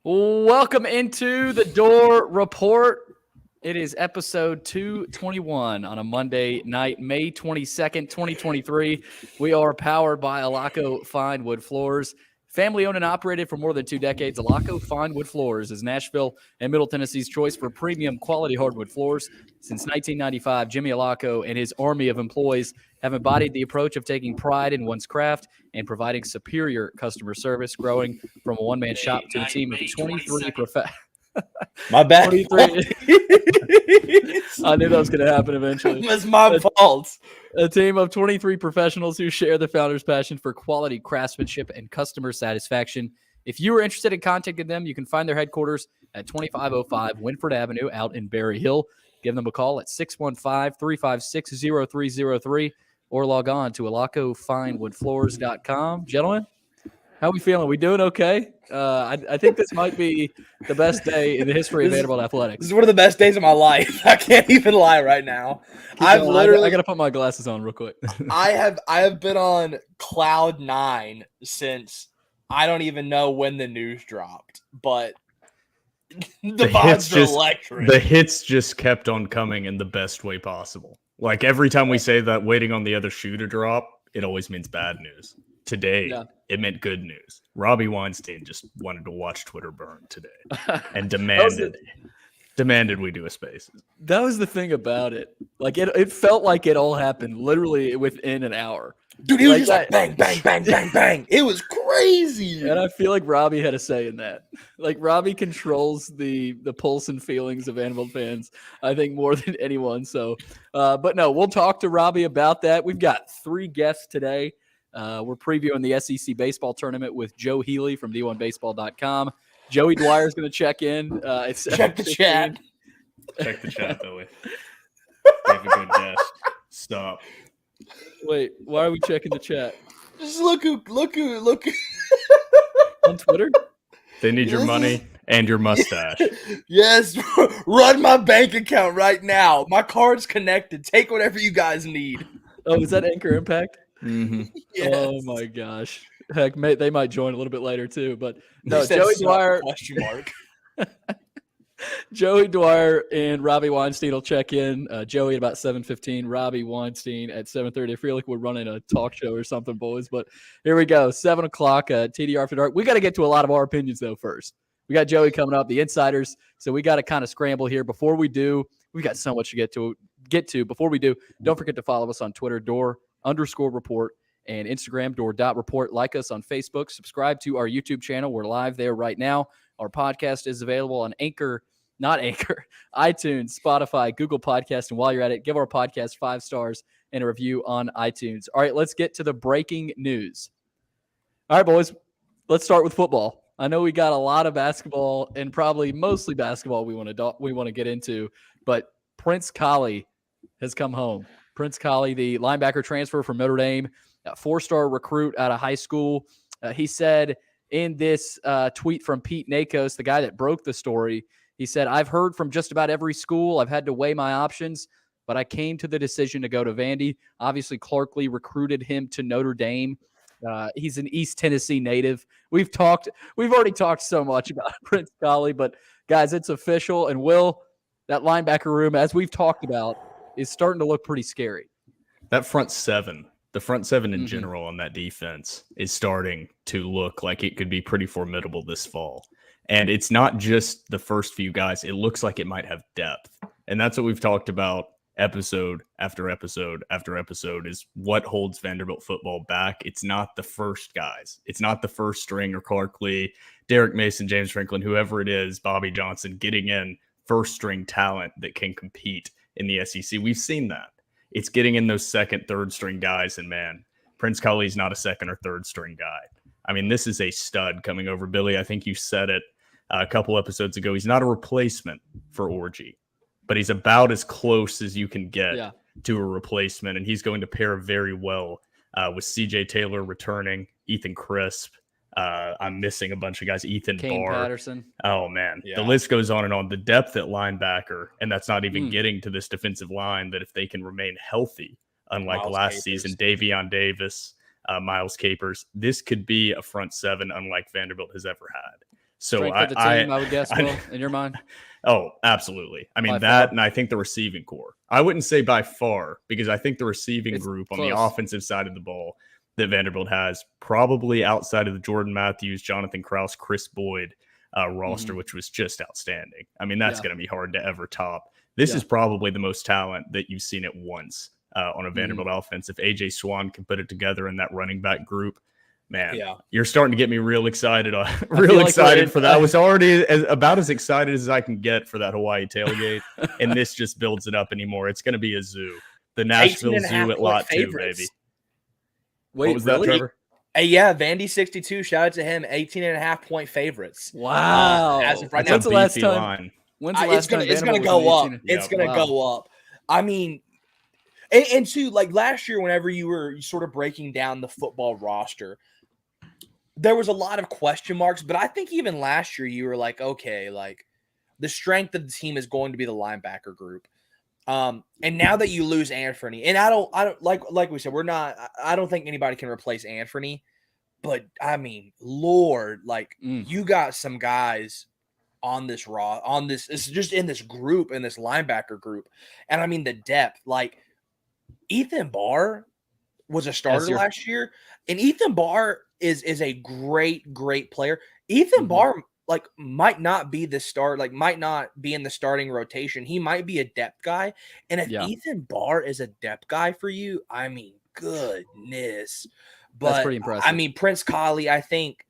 Welcome into the Door Report. It is episode 221 on a Monday night, May 22nd, 2023. We are powered by Alaco Fine Wood Floors. Family owned and operated for more than 2 decades, Alaco Fine Wood Floors is Nashville and Middle Tennessee's choice for premium quality hardwood floors. Since 1995, Jimmy Alaco and his army of employees have embodied the approach of taking pride in one's craft and providing superior customer service, growing from a one-man shop to a team of 23 professionals. My bad. 23. I knew that was going to happen eventually. It's my fault. A team of 23 professionals who share the founder's passion for quality craftsmanship and customer satisfaction. If you are interested in contacting them, you can find their headquarters at 2505 Winford Avenue out in Berry Hill. Give them a call at 615-356-0303 or log on to alacofinewoodfloors.com. Gentlemen, how are we feeling? We doing okay? I think this might be the best day in the history of Vanderbilt athletics. This is one of the best days of my life. I can't even lie right now. I got to put my glasses on real quick. I have been on cloud 9 since I don't even know when the news dropped, but the vibes are electric. The hits just kept on coming in the best way possible. Like every time we say that waiting on the other shoe to drop, it always means bad news. Today, It meant good news. Robbie Weinstein just wanted to watch Twitter burn today and demanded we do a space. That was the thing about it. Like it felt like it all happened literally within an hour. Dude, he was just like bang, bang, bang, bang, bang. It was crazy. And I feel like Robbie had a say in that. Like Robbie controls the pulse and feelings of Vanderbilt fans, I think, more than anyone. So, but no, we'll talk to Robbie about that. We've got 3 guests today. We're previewing the SEC baseball tournament with Joe Healy from D1Baseball.com. Joey Dwyer is going to check in. Check the chat. Check the chat, Billy. We have a good guest. Stop. Wait, why are we checking the chat? Just look who. On Twitter? They need your money and your mustache. Yes, run my bank account right now. My card's connected. Take whatever you guys need. Oh, is that Anchor Impact? Mm-hmm. Yes. Oh my gosh! Heck, they might join a little bit later too. But no, Joey Dwyer. Question mark. Joey Dwyer and Robbie Weinstein will check in. Joey at about 7:15. Robbie Weinstein at 7:30. I feel like we're running a talk show or something, boys. But here we go. 7 o'clock. TDR After Dark. We got to get to a lot of our opinions though first. We got Joey coming up, the insiders. So we got to kind of scramble here. Before we do, we got so much to get to. Before we do, don't forget to follow us on Twitter, Door_report, and Instagram, Door.report. Like us on Facebook. Subscribe to our YouTube channel. We're live there right now. Our podcast is available on iTunes, Spotify, Google Podcast. And while you're at it, give our podcast 5 stars and a review on iTunes. All right, let's get to the breaking news. All right, boys, let's start with football. I know we got a lot of basketball and probably mostly basketball we want to get into, but Prince Kollie has come home. Prince Kollie, the linebacker transfer from Notre Dame, a 4-star recruit out of high school. He said in this tweet from Pete Nakos, the guy that broke the story, he said, "I've heard from just about every school. I've had to weigh my options, but I came to the decision to go to Vandy." Obviously, Clark Lee recruited him to Notre Dame. He's an East Tennessee native. We've already talked so much about Prince Kollie, but guys, it's official. And Will, that linebacker room, as we've talked about, is starting to look pretty scary. The front seven in general on that defense is starting to look like it could be pretty formidable this fall. And it's not just the first few guys. It looks like it might have depth. And that's what we've talked about episode after episode after episode, is what holds Vanderbilt football back. It's not the first guys. It's not the first string or Clark Lee, Derrick Mason, James Franklin, whoever it is, Bobby Johnson, getting in first string talent that can compete in the SEC. We've seen that. It's getting in those second, third string guys. And man, Prince Kollie's not a second or third string guy. I mean, this is a stud coming over. Billy, I think you said it a couple episodes ago. He's not a replacement for Orji, but he's about as close as you can get to a replacement. And he's going to pair very well with CJ Taylor returning, Ethan Crisp. I'm missing a bunch of guys. Ethan Kane Barr. Patterson. Oh, man. Yeah. The list goes on and on. The depth at linebacker, and that's not even getting to this defensive line, that if they can remain healthy, unlike last season, Davion Davis, Miles Capers, this could be a front seven unlike Vanderbilt has ever had. So Strength of the team, I would guess, Will, in your mind? Oh, absolutely. I mean, By that, far. and I think the receiving core. I wouldn't say by far, because I think the receiving group on the offensive side of the ball that Vanderbilt has, probably outside of the Jordan Matthews, Jonathan Krause, Chris Boyd roster, which was just outstanding. I mean, that's going to be hard to ever top. This is probably the most talent that you've seen at once on a Vanderbilt offense. If A.J. Swan can put it together in that running back group, man, you're starting to get me real excited. Excited for that. I was already about as excited as I can get for that Hawaii tailgate, and this just builds it up anymore. It's going to be a zoo, the Nashville Zoo at Lot 2, baby. Wait, what was that, Trevor? Yeah, Vandy 62. Shout out to him. 18.5-point favorites. Wow. As of right That's now, when's the last time? When's the last time? It's going to go up. It's going to go up. I mean, and too, like last year, whenever you were sort of breaking down the football roster, there was a lot of question marks. But I think even last year, you were like, okay, like the strength of the team is going to be the linebacker group. And now that you lose Anthony, and I don't like we said, I don't think anybody can replace Anthony, but I mean, Lord, like you got some guys on this it's just in this group, in this linebacker group. And I mean, the depth, like Ethan Barr was a starter last year, and Ethan Barr is a great player. Ethan Barr like might not be the start, like might not be in the starting rotation. He might be a depth guy. And if Ethan Barr is a depth guy for you, I mean, goodness. But that's pretty impressive. I mean, Prince Kollie, I think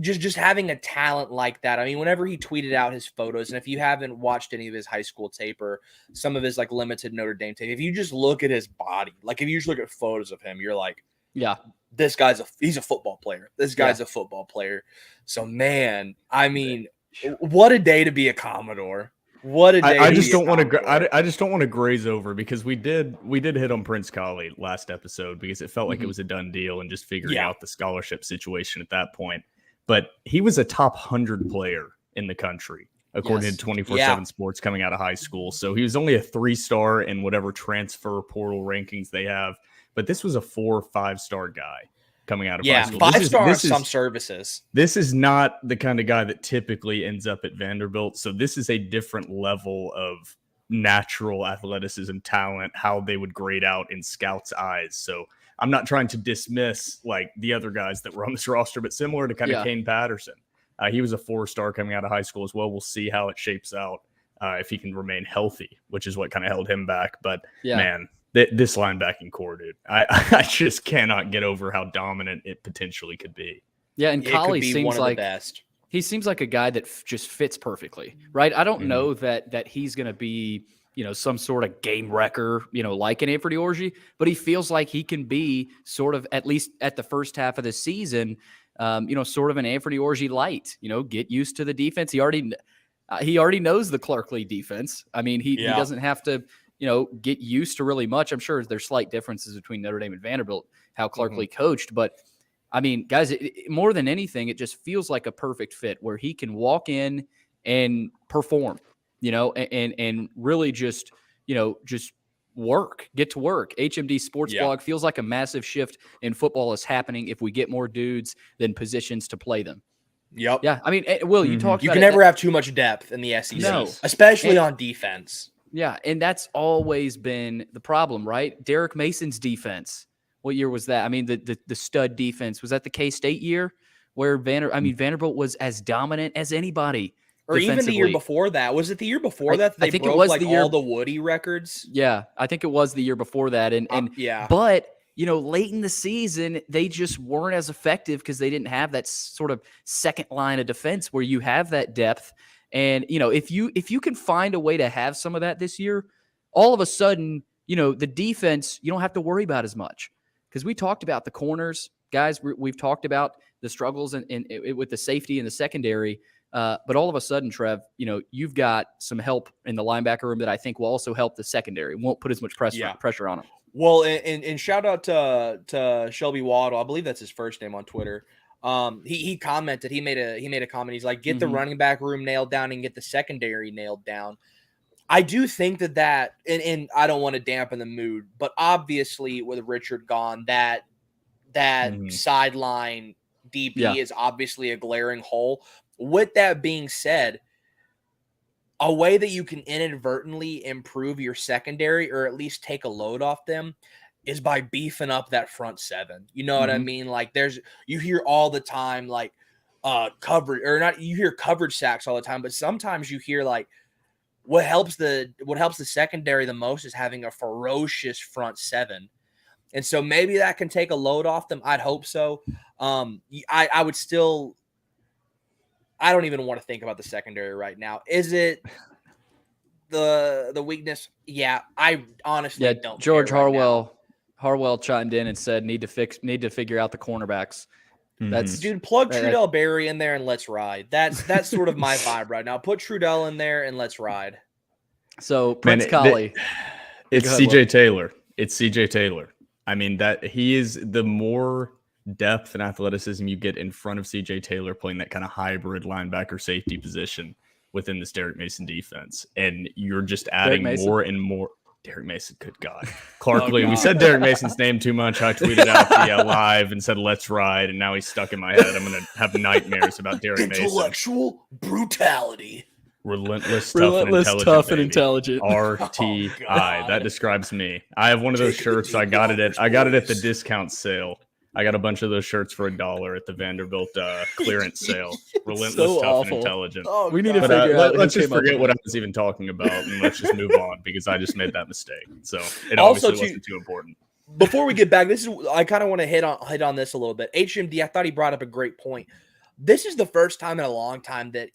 just having a talent like that. I mean, whenever he tweeted out his photos, and if you haven't watched any of his high school tape or some of his like limited Notre Dame tape, if you just look at his body, like if you just look at photos of him, you're like, this guy's he's a football player. This guy's a football player. So, man, I mean, what a day to be a Commodore. What a day. I just don't want to graze over, because we did hit on Prince Kollie last episode, because it felt like it was a done deal and just figuring out the scholarship situation at that point. But he was a top 100 player in the country, according to 24/7 Sports coming out of high school. So he was only a 3-star in whatever transfer portal rankings they have. But this was a 4 or 5-star guy coming out of high school. 5-star some services. This is not the kind of guy that typically ends up at Vanderbilt. So this is a different level of natural athleticism, talent, how they would grade out in scouts' eyes. So I'm not trying to dismiss like the other guys that were on this roster, but similar to kind of Kane Patterson. He was a 4-star coming out of high school as well. We'll see how it shapes out if he can remain healthy, which is what kind of held him back. But man, this linebacking core, dude, I just cannot get over how dominant it potentially could be. Yeah, and Kollie seems like best. He seems like a guy that just fits perfectly, right? I don't know that he's going to be, some sort of game wrecker, like an Anthony Orji, but he feels like he can be sort of, at least at the first half of the season, sort of an Anthony Orji light. Get used to the defense. He already knows the Clark-Lee defense. I mean, he doesn't have to, get used to really much. I'm sure there's slight differences between Notre Dame and Vanderbilt, how Clark-Lee coached, but I mean, guys, more than anything, it just feels like a perfect fit where he can walk in and perform, and really just, just get to work. HMD Sports Blog feels like a massive shift in football is happening if we get more dudes than positions to play them. Yep. Yeah. I mean, Will, you talked about you can never have too much depth in the SEC, especially on defense. Yeah. And that's always been the problem, right? Derrick Mason's defense. What year was that? I mean, the stud defense, was that the K-State year where Vanderbilt was as dominant as anybody? Or even the year before that. Was it the year before that they broke all the Woody records? Yeah, I think it was the year before that. But, late in the season, they just weren't as effective because they didn't have that sort of second line of defense where you have that depth. And, if you can find a way to have some of that this year, all of a sudden, the defense, you don't have to worry about as much. Because we talked about the corners, guys. We've talked about the struggles with the safety and the secondary. But all of a sudden, Trev, you've got some help in the linebacker room that I think will also help the secondary. Won't put as much pressure on them. Well, and shout out to Shelby Waddle. I believe that's his first name on Twitter. He commented. He made a comment. He's like, get the running back room nailed down and get the secondary nailed down. I do think that and I don't want to dampen the mood, but obviously with Richard gone, that sideline DB is obviously a glaring hole. With that being said, a way that you can inadvertently improve your secondary or at least take a load off them is by beefing up that front seven. You know what I mean? Like you hear all the time, like coverage or not, you hear coverage sacks all the time, but sometimes you hear like what helps the secondary the most is having a ferocious front seven. And so maybe that can take a load off them. I'd hope so. I would still, I don't even want to think about the secondary right now. Is it the weakness? Yeah, I honestly don't. George Harwell chimed in and said need to figure out the cornerbacks. That's dude, plug Trudell Berry in there and let's ride. That's sort of my vibe right now. Put Trudell in there and let's ride. So Prince Kollie. It's CJ Taylor. It's CJ Taylor. I mean, that he is the more depth and athleticism you get in front of CJ Taylor playing that kind of hybrid linebacker safety position within this Derrick Mason defense. And you're just adding more and more. Derrick Mason, good God. Clark Lee. We said Derrick Mason's name too much. I tweeted out the live and said, let's ride. And now he's stuck in my head. I'm going to have nightmares about Derrick Mason. Intellectual brutality. Relentless, tough, and intelligent. RTI. That describes me. I have one of those shirts. I got it at the discount sale. I got a bunch of those shirts for $1 at the Vanderbilt clearance sale. Relentless, tough, and intelligent. Oh, we need to figure out. Let's just forget what I was even talking about, and let's just move on because I just made that mistake. So it obviously wasn't too important. Before we get back, I kind of want to hit on this a little bit. HMD, I thought he brought up a great point. This is the first time in a long time that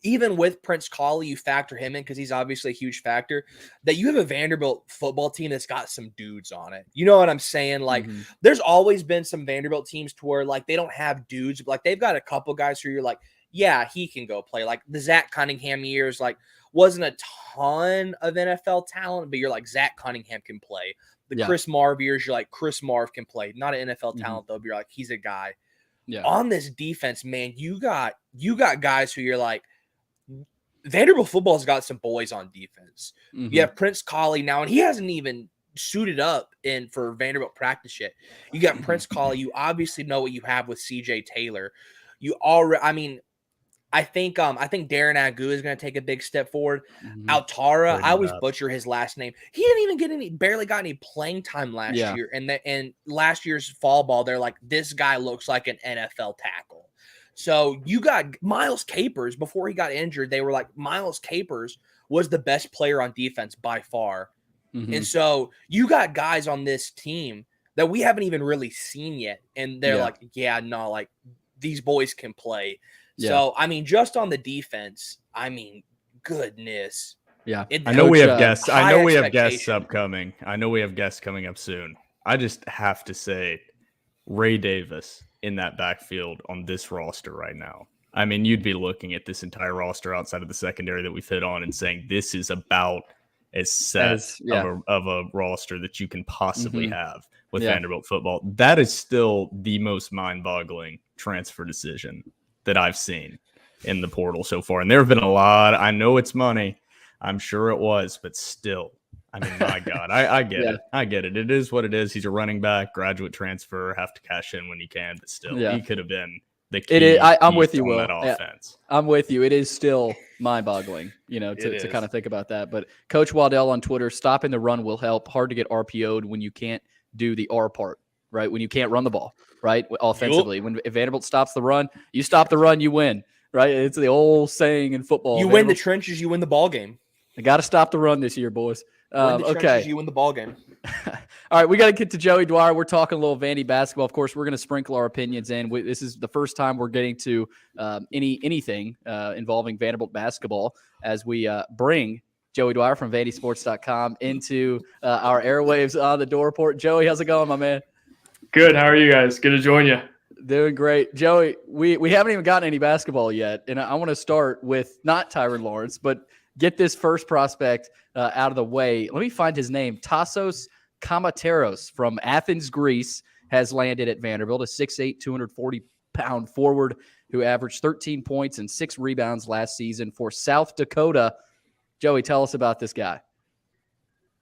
even with Prince Kollie, you factor him in because he's obviously a huge factor, that you have a Vanderbilt football team that's got some dudes on it. You know what I'm saying? Like, there's always been some Vanderbilt teams to where, like, they don't have dudes. Like, they've got a couple guys who you're like, yeah, he can go play. Like, the Zach Cunningham years, like, wasn't a ton of NFL talent, but you're like, Zach Cunningham can play. The Chris Marv years, you're like, Chris Marv can play. Not an NFL talent, though, but you're like, he's a guy. Yeah. On this defense, man, you got guys who you're like, Vanderbilt football's got some boys on defense. You have Prince Kollie now, and he hasn't even suited up for Vanderbilt practice yet. You got Prince Kollie. You obviously know what you have with CJ Taylor. I think Darren Agu is going to take a big step forward. Altara, I always butcher his last name. He didn't even barely got any playing time last year. And last year's fall ball, they're like, this guy looks like an NFL tackle. So you got Miles Capers before he got injured. They were like, Miles Capers was the best player on defense by far. And so you got guys on this team that we haven't even really seen yet. And they're like, like these boys can play. Yeah. So, I mean, just on the defense, I mean, goodness. Yeah. I know we have guests. I know we have guests upcoming. I know we have guests coming up soon. I just have to say, Ray Davis in that backfield on this roster right now. I mean, you'd be looking at this entire roster outside of the secondary that we've hit on and saying this is about as set of a roster that you can possibly have with Vanderbilt football. That is still the most mind-boggling transfer decision that I've seen in the portal so far. And there have been a lot. I know it's money. I'm sure it was, but still, I mean, my God, I get it. I get it. It is what it is. He's a running back, graduate transfer, have to cash in when he can, but still, he could have been the key. It is. I'm with you, Will. That offense. I'm with you. It is still mind-boggling, to kind of think about that. But Coach Waddell on Twitter, stopping the run will help. Hard to get RPO'd when you can't do the R part, right? When you can't run the ball, right? Offensively. If Vanderbilt stops the run, you stop the run, you win, right? It's the old saying in football. You win the trenches, you win the ball game. I got to stop the run this year, boys. Trenches, you win the ball game. All right, we got to get to Joey Dwyer. We're talking a little Vandy basketball. Of course, we're going to sprinkle our opinions in. This is the first time we're getting to anything involving Vanderbilt basketball as we bring Joey Dwyer from VandySports.com into our airwaves on the Door Report. Joey, how's it going, my man? Good. How are you guys? Good to join you. Doing great. Joey, we haven't even gotten any basketball yet, and I want to start with not Tyrin Lawrence, but get this first prospect out of the way. Let me find his name. Tasos Kamateros from Athens, Greece, has landed at Vanderbilt, a 6'8", 240-pound forward who averaged 13 points and 6 rebounds last season for South Dakota. Joey, tell us about this guy.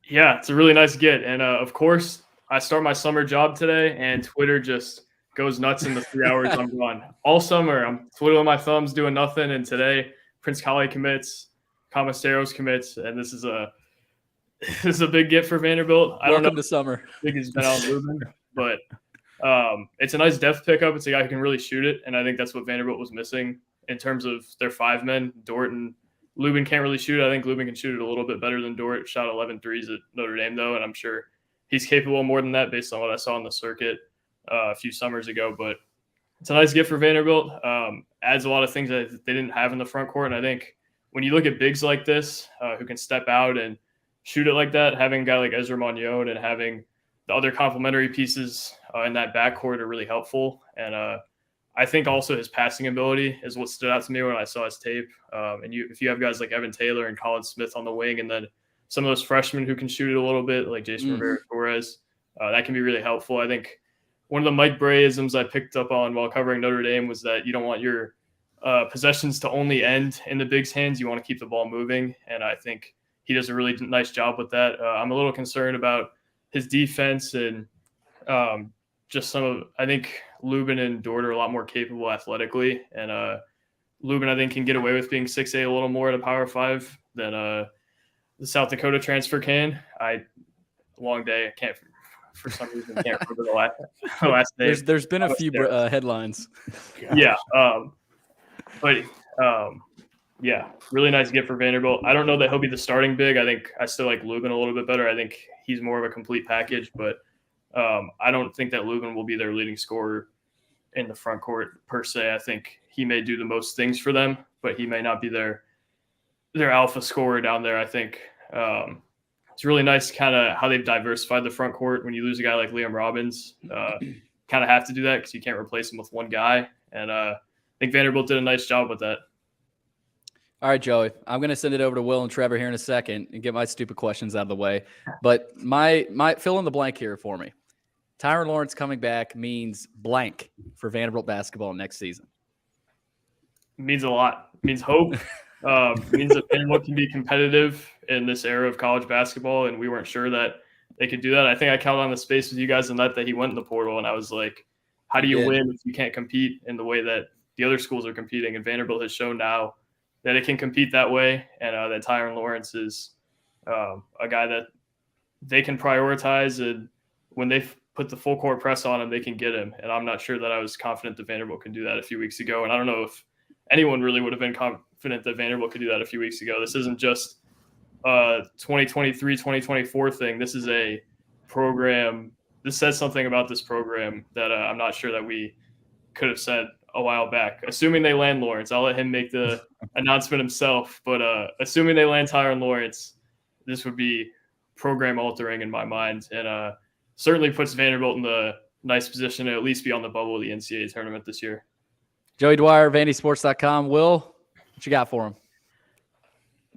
Yeah, it's a really nice get. And, of course, I start my summer job today, and Twitter just goes nuts in the 3 hours I'm gone. All summer, I'm twiddling my thumbs, doing nothing, and today Prince Kollie commits, Kamateros commits, and this is a big get for Vanderbilt. I don't know Welcome to summer. I think he's been out moving, but it's a nice depth pickup. It's a guy who can really shoot it, and I think that's what Vanderbilt was missing in terms of their 5 men. Dort and Lubin can't really shoot it. I think Lubin can shoot it a little bit better than Dort. Shot 11 threes at Notre Dame, though, and I'm sure he's capable of more than that based on what I saw on the circuit a few summers ago. But it's a nice gift for Vanderbilt. Adds a lot of things that they didn't have in the front court, and I think when you look at bigs like this who can step out and shoot it like that, having a guy like Ezra Magnon and having the other complementary pieces in that backcourt are really helpful. And I think also his passing ability is what stood out to me when I saw his tape. If you have guys like Evan Taylor and Colin Smith on the wing, and then some of those freshmen who can shoot it a little bit, like Jason Rivera Dores, that can be really helpful. I think one of the Mike Bray-isms I picked up on while covering Notre Dame was that you don't want your possessions to only end in the big's hands. You want to keep the ball moving, and I think he does a really nice job with that. I'm a little concerned about his defense and I think Lubin and Dort are a lot more capable athletically, and Lubin I think can get away with being 6'8" a little more at a Power 5 than the South Dakota transfer can. Long day. I can't for some reason can't remember the last day. There's been a few headlines. Yeah, yeah, really nice gift for Vanderbilt. I don't know that he'll be the starting big. I still like Lubin a little bit better. I think he's more of a complete package, but I don't think that Lubin will be their leading scorer in the front court per se. I think he may do the most things for them, but he may not be their alpha scorer down there. I think it's really nice kind of how they've diversified the front court. When you lose a guy like Liam Robbins, kind of have to do that because you can't replace him with one guy. And I think Vanderbilt did a nice job with that. All right, Joey, I'm going to send it over to Will and Trevor here in a second and get my stupid questions out of the way. But my fill in the blank here for me. Tyrin Lawrence coming back means blank for Vanderbilt basketball next season. It means a lot. It means hope. It means that Vanderbilt can be competitive in this era of college basketball, and we weren't sure that they could do that. I think I counted on the space with you guys on that he went in the portal, and I was like, how do you win if you can't compete in the way that the other schools are competing? And Vanderbilt has shown now that it can compete that way, and that Tyrin Lawrence is a guy that they can prioritize, and when they put the full court press on him, they can get him. And I'm not sure that I was confident that Vanderbilt could do that a few weeks ago, and I don't know if anyone really would have been confident that Vanderbilt could do that a few weeks ago. This isn't just a 2023, 2024 thing. This is a program. This says something about this program that I'm not sure that we could have said a while back. Assuming they land Lawrence, I'll let him make the announcement himself. But assuming they land Tyrin Lawrence, this would be program altering in my mind, and certainly puts Vanderbilt in the nice position to at least be on the bubble of the NCAA tournament this year. Joey Dwyer, VandySports.com. Will, what you got for him?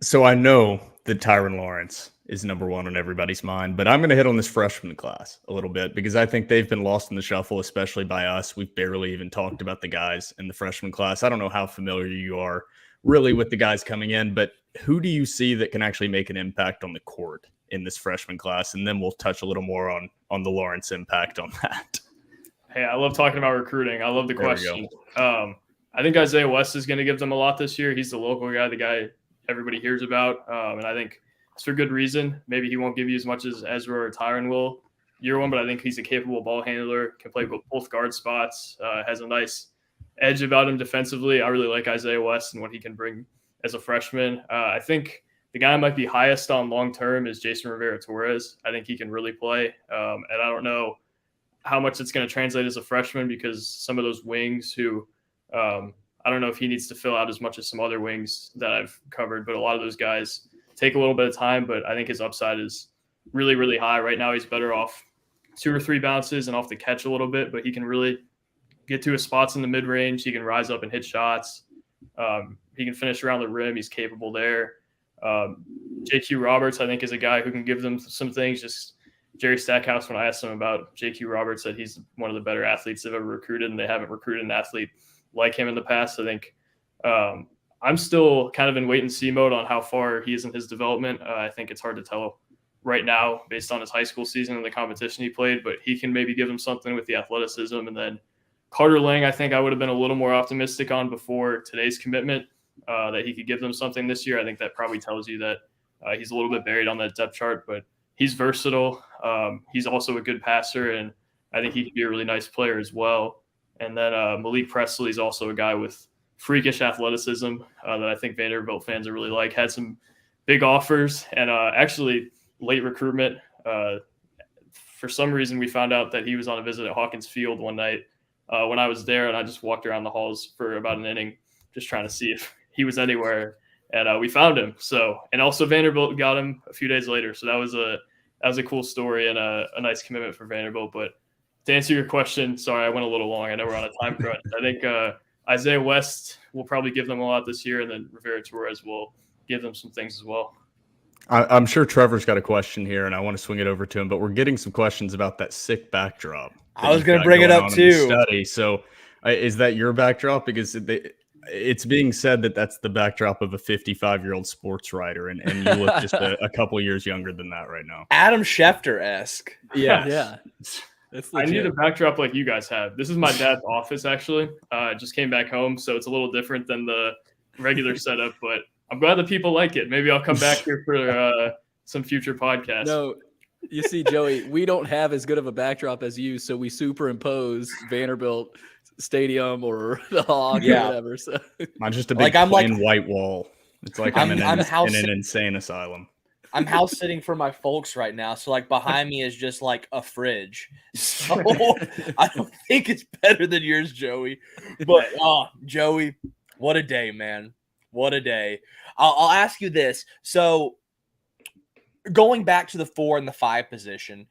So I know that Tyrin Lawrence is number one on everybody's mind, but I'm going to hit on this freshman class a little bit because I think they've been lost in the shuffle, especially by us. We've barely even talked about the guys in the freshman class. I don't know how familiar you are really with the guys coming in, but who do you see that can actually make an impact on the court in this freshman class? And then we'll touch a little more on the Lawrence impact on that. Hey, I love talking about recruiting. I love the question. I think Isaiah West is going to give them a lot this year. He's the local guy, the guy everybody hears about. And I think it's for good reason. Maybe he won't give you as much as Ezra or Tyrin will year one, but I think he's a capable ball handler, can play both guard spots, has a nice edge about him defensively. I really like Isaiah West and what he can bring as a freshman. I think the guy I might be highest on long-term is Jason Rivera Torres. I think he can really play. And I don't know how much it's going to translate as a freshman because some of those wings who I don't know if he needs to fill out as much as some other wings that I've covered, but a lot of those guys take a little bit of time, but I think his upside is really, really high. Right now he's better off 2 or 3 bounces and off the catch a little bit, but he can really get to his spots in the mid-range. He can rise up and hit shots. He can finish around the rim. He's capable there. JQ Roberts, I think, is a guy who can give them some things. Just Jerry Stackhouse, when I asked him about JQ Roberts, said he's one of the better athletes they've ever recruited, and they haven't recruited an athlete like him in the past. I think I'm still kind of in wait-and-see mode on how far he is in his development. I think it's hard to tell right now based on his high school season and the competition he played, but he can maybe give him something with the athleticism. And then Carter Lang, I think I would have been a little more optimistic on before today's commitment, that he could give them something this year. I think that probably tells you that he's a little bit buried on that depth chart, but he's versatile. He's also a good passer, and I think he could be a really nice player as well. And then Malik Presley is also a guy with freakish athleticism that I think Vanderbilt fans are really like. Had some big offers, and actually late recruitment. For some reason, we found out that he was on a visit at Hawkins Field one night when I was there, and I just walked around the halls for about an inning just trying to see if he was anywhere, and we found him. So, and also Vanderbilt got him a few days later. So that was a cool story and a nice commitment for Vanderbilt. But to answer your question, sorry, I went a little long. I know we're on a time crunch. I think Isaiah West will probably give them a lot this year, and then Rivera Torres will give them some things as well. I'm sure Trevor's got a question here, and I want to swing it over to him, but we're getting some questions about that sick backdrop. I was going to bring it up too. Study. So is that your backdrop? Because it's being said that that's the backdrop of a 55-year-old sports writer, and you look just a couple years younger than that right now. Adam Schefter-esque. Yeah. I need a backdrop like you guys have. This is my dad's office, actually. I just came back home, so it's a little different than the regular setup, but I'm glad that people like it. Maybe I'll come back here for some future podcasts. No, you see, Joey, we don't have as good of a backdrop as you, so we superimpose Vanderbilt Stadium or the Hog or whatever. So mine's just a big white wall. It's like I'm in an insane asylum. I'm house sitting for my folks right now, so like behind me is just like a fridge. So I don't think it's better than yours, Joey. But Joey, what a day, man. What a day. I'll ask you this. So going back to the 4 and the 5 position,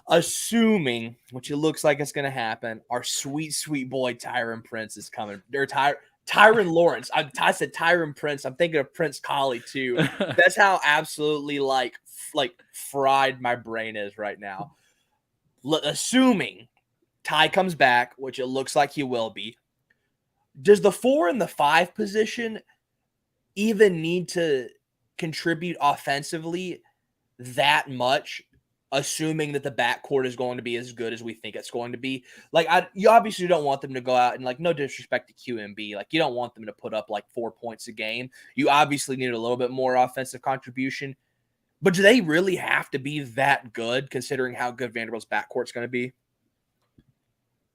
assuming, which it looks like it's going to happen, our sweet, sweet boy Tyrin Prince is coming. Or Tyrin Lawrence. I said Tyrin Prince. I'm thinking of Prince Kollie too. That's how absolutely like fried my brain is right now. Assuming Ty comes back, which it looks like he will be, does the 4 and the 5 position even need to contribute offensively that much, assuming that the backcourt is going to be as good as we think it's going to be? Like, you obviously don't want them to go out and, like, no disrespect to QMB, like, you don't want them to put up like 4 points a game. You obviously need a little bit more offensive contribution, but do they really have to be that good considering how good Vanderbilt's backcourt's going to be?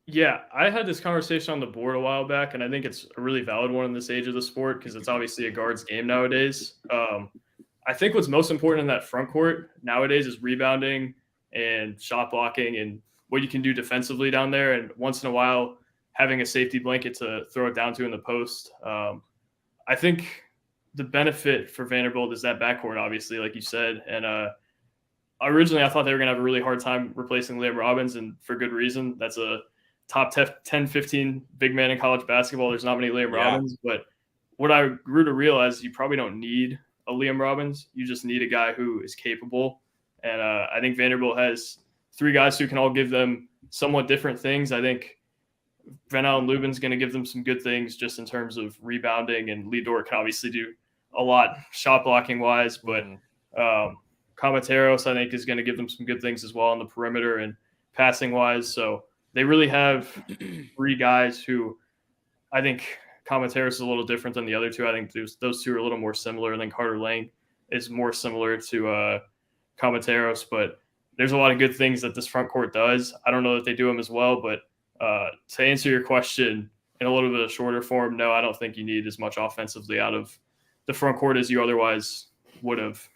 Yeah, I had this conversation on the board a while back, and I think it's a really valid one in this age of the sport because it's obviously a guard's game nowadays. I think what's most important in that front court nowadays is rebounding and shot blocking and what you can do defensively down there, and once in a while having a safety blanket to throw it down to in the post. I think the benefit for Vanderbilt is that backcourt, obviously, like you said. And originally I thought they were going to have a really hard time replacing Liam Robbins, and for good reason. That's a top 10, 15 big man in college basketball. There's not many Liam Robbins, but what I grew to realize, you probably don't need a Liam Robbins. You just need a guy who is capable. And I think Vanderbilt has 3 guys who can all give them somewhat different things. I think Van Allen Lubin's going to give them some good things just in terms of rebounding, and Lee Dort can obviously do a lot shot blocking wise, but Kamateros, I think, is going to give them some good things as well on the perimeter and passing wise. So they really have 3 guys who, I think Kamateros is a little different than the other 2. I think those 2 are a little more similar, and then Carter Lang is more similar to Kamateros. But there's a lot of good things that this front court does. I don't know that they do them as well, but to answer your question in a little bit of shorter form, no, I don't think you need as much offensively out of the front court as you otherwise would have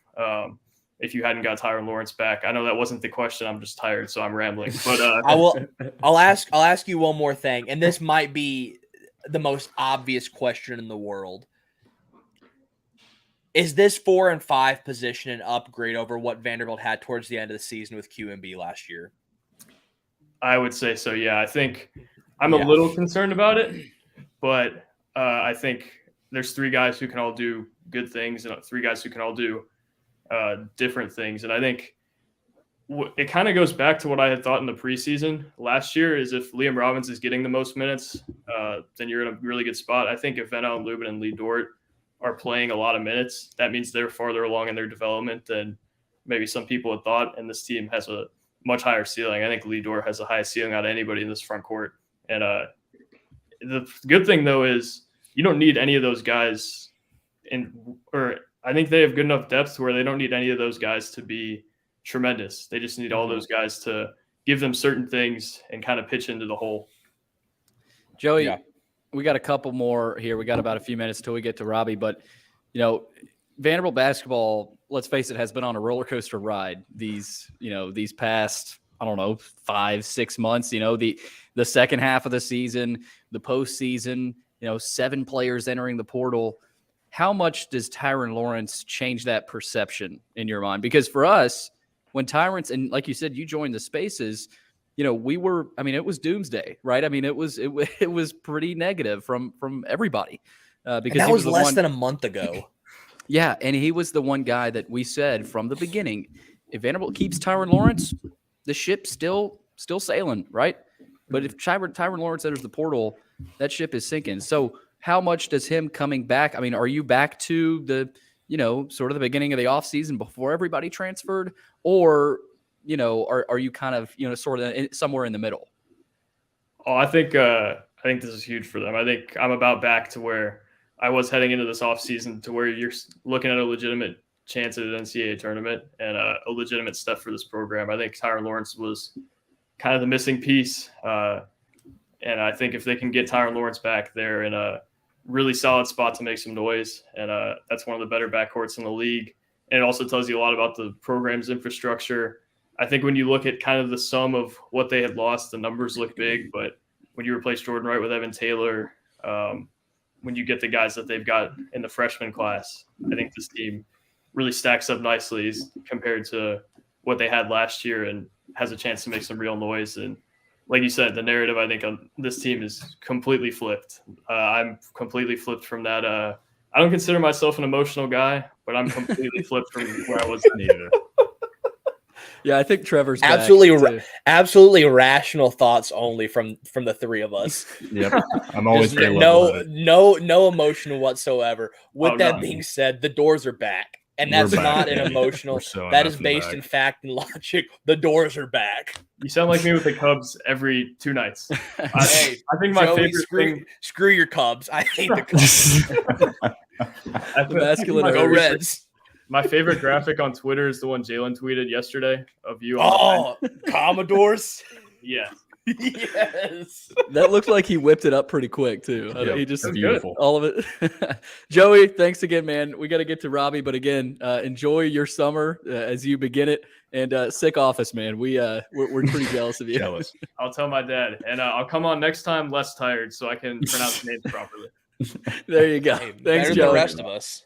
if you hadn't got Tyrin Lawrence back. I know that wasn't the question. I'm just tired, so I'm rambling. But I'll ask you one more thing, and this might be the most obvious question in the world. Is this 4 and 5 position an upgrade over what Vanderbilt had towards the end of the season with QMB last year? I would say so, yeah. I think I'm a little concerned about it, but I think there's 3 guys who can all do good things and 3 guys who can all do different things. And I think it kind of goes back to what I had thought in the preseason last year, is if Liam Robbins is getting the most minutes, then you're in a really good spot. I think if Van Allen Lubin and Lee Dort are playing a lot of minutes, that means they're farther along in their development than maybe some people had thought, and this team has a much higher ceiling. I think Lee Dort has the highest ceiling out of anybody in this front court. And the good thing, though, is you don't need any of those guys I think they have good enough depth where they don't need any of those guys to be tremendous. They just need all those guys to give them certain things and kind of pitch into the hole. Joey, we got a couple more here. We got about a few minutes till we get to Robbie, but Vanderbilt basketball, let's face it, has been on a roller coaster ride these past, 5-6 months. The second half of the season, the postseason, 7 players entering the portal. How much does Tyrin Lawrence change that perception in your mind? Because for us, when Tyron's, and like you said, you joined the Spaces, it was doomsday, right? It was pretty negative from everybody. Because that was less than a month ago. Yeah, and he was the one guy that we said from the beginning, if Vanderbilt keeps Tyrin Lawrence, the ship's still sailing, right? But if Tyrin Lawrence enters the portal, that ship is sinking. So how much does him coming back? Are you back to the, sort of the beginning of the offseason before everybody transferred? Or, are you kind of, sort of somewhere in the middle? Oh, I think this is huge for them. I think I'm about back to where I was heading into this offseason, to where you're looking at a legitimate chance at an NCAA tournament and a legitimate step for this program. I think Tyrin Lawrence was kind of the missing piece. And I think if they can get Tyrin Lawrence back, they're in a really solid spot to make some noise. And that's one of the better backcourts in the league. And it also tells you a lot about the program's infrastructure. I think when you look at kind of the sum of what they had lost, the numbers look big. But when you replace Jordan Wright with Evan Taylor, when you get the guys that they've got in the freshman class, I think this team really stacks up nicely compared to what they had last year and has a chance to make some real noise. And like you said, the narrative, I think, on this team is completely flipped. I'm completely flipped from that. I don't consider myself an emotional guy, but I'm completely flipped from where I was either. Yeah, I think Trevor's absolutely rational thoughts only from the three of us. Yep, I'm always no emotion whatsoever. With that being said, the Dores are back. And that's not an emotional. That is based in fact and logic. The Dores are back. You sound like me with the Cubs every 2 nights. I think my favorite screw your Cubs. I hate the Cubs. The masculine go Reds. My favorite graphic on Twitter is the one Jalen tweeted yesterday of you. Commodores. Yeah. Yes. That looks like he whipped it up pretty quick too. Yep, he just beautiful. All of it. Joey, thanks again, man. We got to get to Robbie, but again, enjoy your summer as you begin it. And sick office, man. We're pretty jealous of you. Jealous. I'll tell my dad, and I'll come on next time less tired so I can pronounce names properly. There you go. Hey, thanks, Joey. Joey. The rest of us.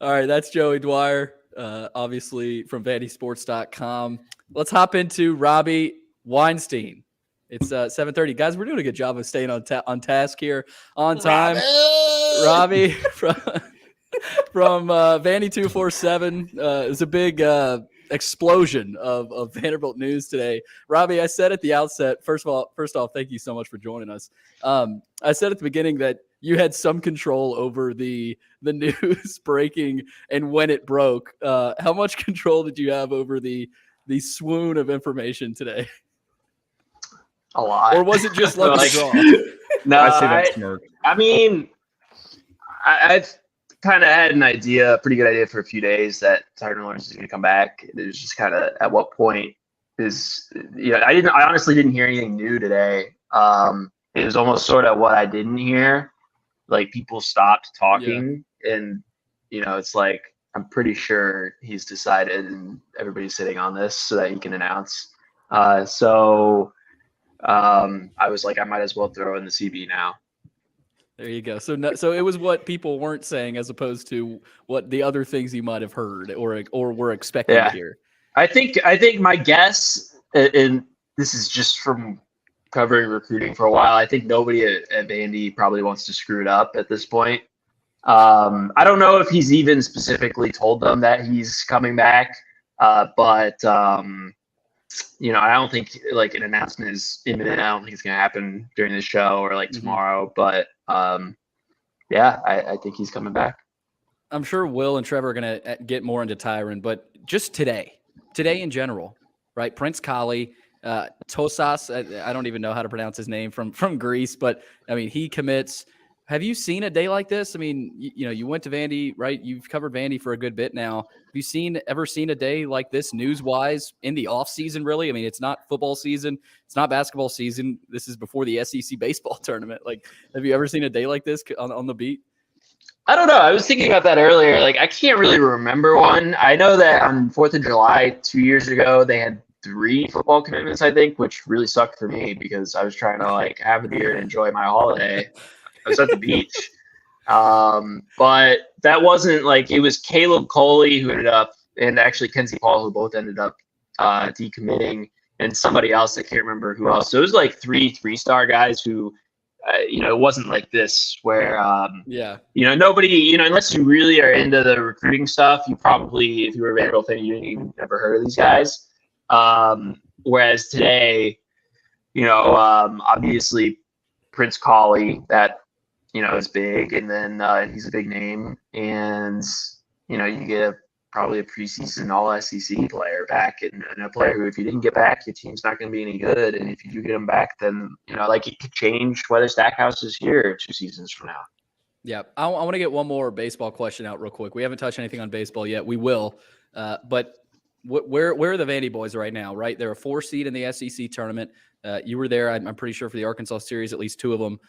All right, that's Joey Dwyer, obviously from VandySports.com. Let's hop into Robbie Weinstein. It's 7:30. Guys, we're doing a good job of staying on task here, on time. Robbie from Vandy 247 is a big explosion of Vanderbilt news today. Robbie, I said at the outset, first off, thank you so much for joining us. I said at the beginning that you had some control over the news breaking and when it broke. How much control did you have over the swoon of information today? A lot. Or was it just like a draw? No, I see that smirk. I mean, I've kind of had an idea, a pretty good idea for a few days that Tyrin Lawrence is going to come back. It was just kind of at what point I honestly didn't hear anything new today. It was almost sort of what I didn't hear. Like people stopped talking and, it's like, I'm pretty sure he's decided and everybody's sitting on this so that he can announce. I was like, I might as well throw in the CB now. There you go. So it was what people weren't saying as opposed to what the other things you might have heard or were expecting to hear. I think my guess, and this is just from covering recruiting for a while, I think nobody at Vandy probably wants to screw it up at this point. I don't know if he's even specifically told them that he's coming back, but I don't think like an announcement is imminent. I don't think it's going to happen during the show or like tomorrow, but I think he's coming back. I'm sure Will and Trevor are going to get more into Tyrin, but just today in general, right? Prince Kollie, Tasos, I don't even know how to pronounce his name from Greece, but I mean, he commits. Have you seen a day like this? I mean, you went to Vandy, right? You've covered Vandy for a good bit now. Have you ever seen a day like this news-wise in the off season, really? I mean, it's not football season. It's not basketball season. This is before the SEC baseball tournament. Like, have you ever seen a day like this on the beat? I don't know. I was thinking about that earlier. Like, I can't really remember one. I know that on 4th of July 2 years ago, they had 3 football commitments, I think, which really sucked for me because I was trying to like have a beer and enjoy my holiday. I was at the beach. But that wasn't like, it was Caleb Kollie who ended up, and actually Kenzie Paul, who both ended up decommitting, and somebody else, I can't remember who else. So it was like 3-star guys who, it wasn't like this where, nobody, unless you really are into the recruiting stuff, you probably, if you were a Vanderbilt fan, you didn't even ever heard of these guys. Whereas today, obviously Prince Kollie, that, is big, and then he's a big name, and, you get probably a preseason all-SEC player back, and a player who, if you didn't get back, your team's not going to be any good. And if you do get him back, then, it could change whether Stackhouse is here 2 seasons from now. Yeah. I want to get one more baseball question out real quick. We haven't touched anything on baseball yet. We will. But where are the Vandy boys right now, right? They're a 4 seed in the SEC tournament. You were there, I'm pretty sure, for the Arkansas series, at least 2 of them.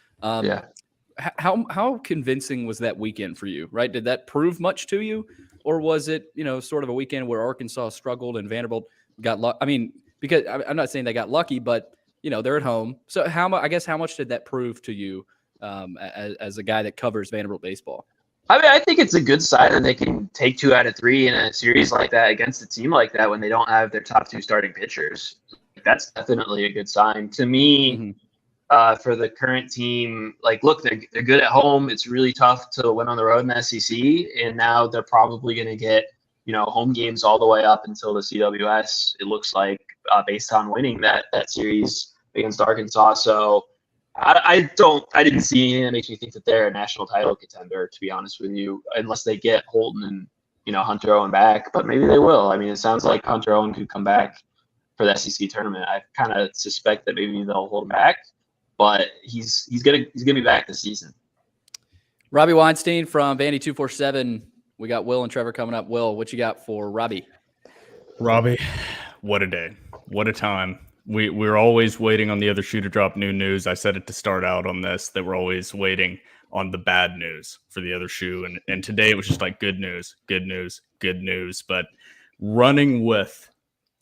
How convincing was that weekend for you, right? Did that prove much to you? Or was it, sort of a weekend where Arkansas struggled and Vanderbilt got lucky? I mean, because I'm not saying they got lucky, but, they're at home. So how much did that prove to you as a guy that covers Vanderbilt baseball? I mean, I think it's a good sign that they can take 2 out of 3 in a series like that against a team like that when they don't have their top 2 starting pitchers. That's definitely a good sign. To me, for the current team, like, look, they're good at home. It's really tough to win on the road in the SEC, and now they're probably going to get, home games all the way up until the CWS, it looks like, based on winning that series against Arkansas. So I didn't see anything that makes me think that they're a national title contender, to be honest with you, unless they get Holton and, Hunter Owen back, but maybe they will. I mean, it sounds like Hunter Owen could come back for the SEC tournament. I kind of suspect that maybe they'll hold him back, but he's gonna be back this season. Robbie Weinstein from Vandy 247. We got Will and Trevor coming up. Will, what you got for Robbie? Robbie, what a day. What a time. We're always waiting on the other shoe to drop new news. I said it to start out on this, that we're always waiting on the bad news for the other shoe. And today it was just like good news, good news, good news. But running with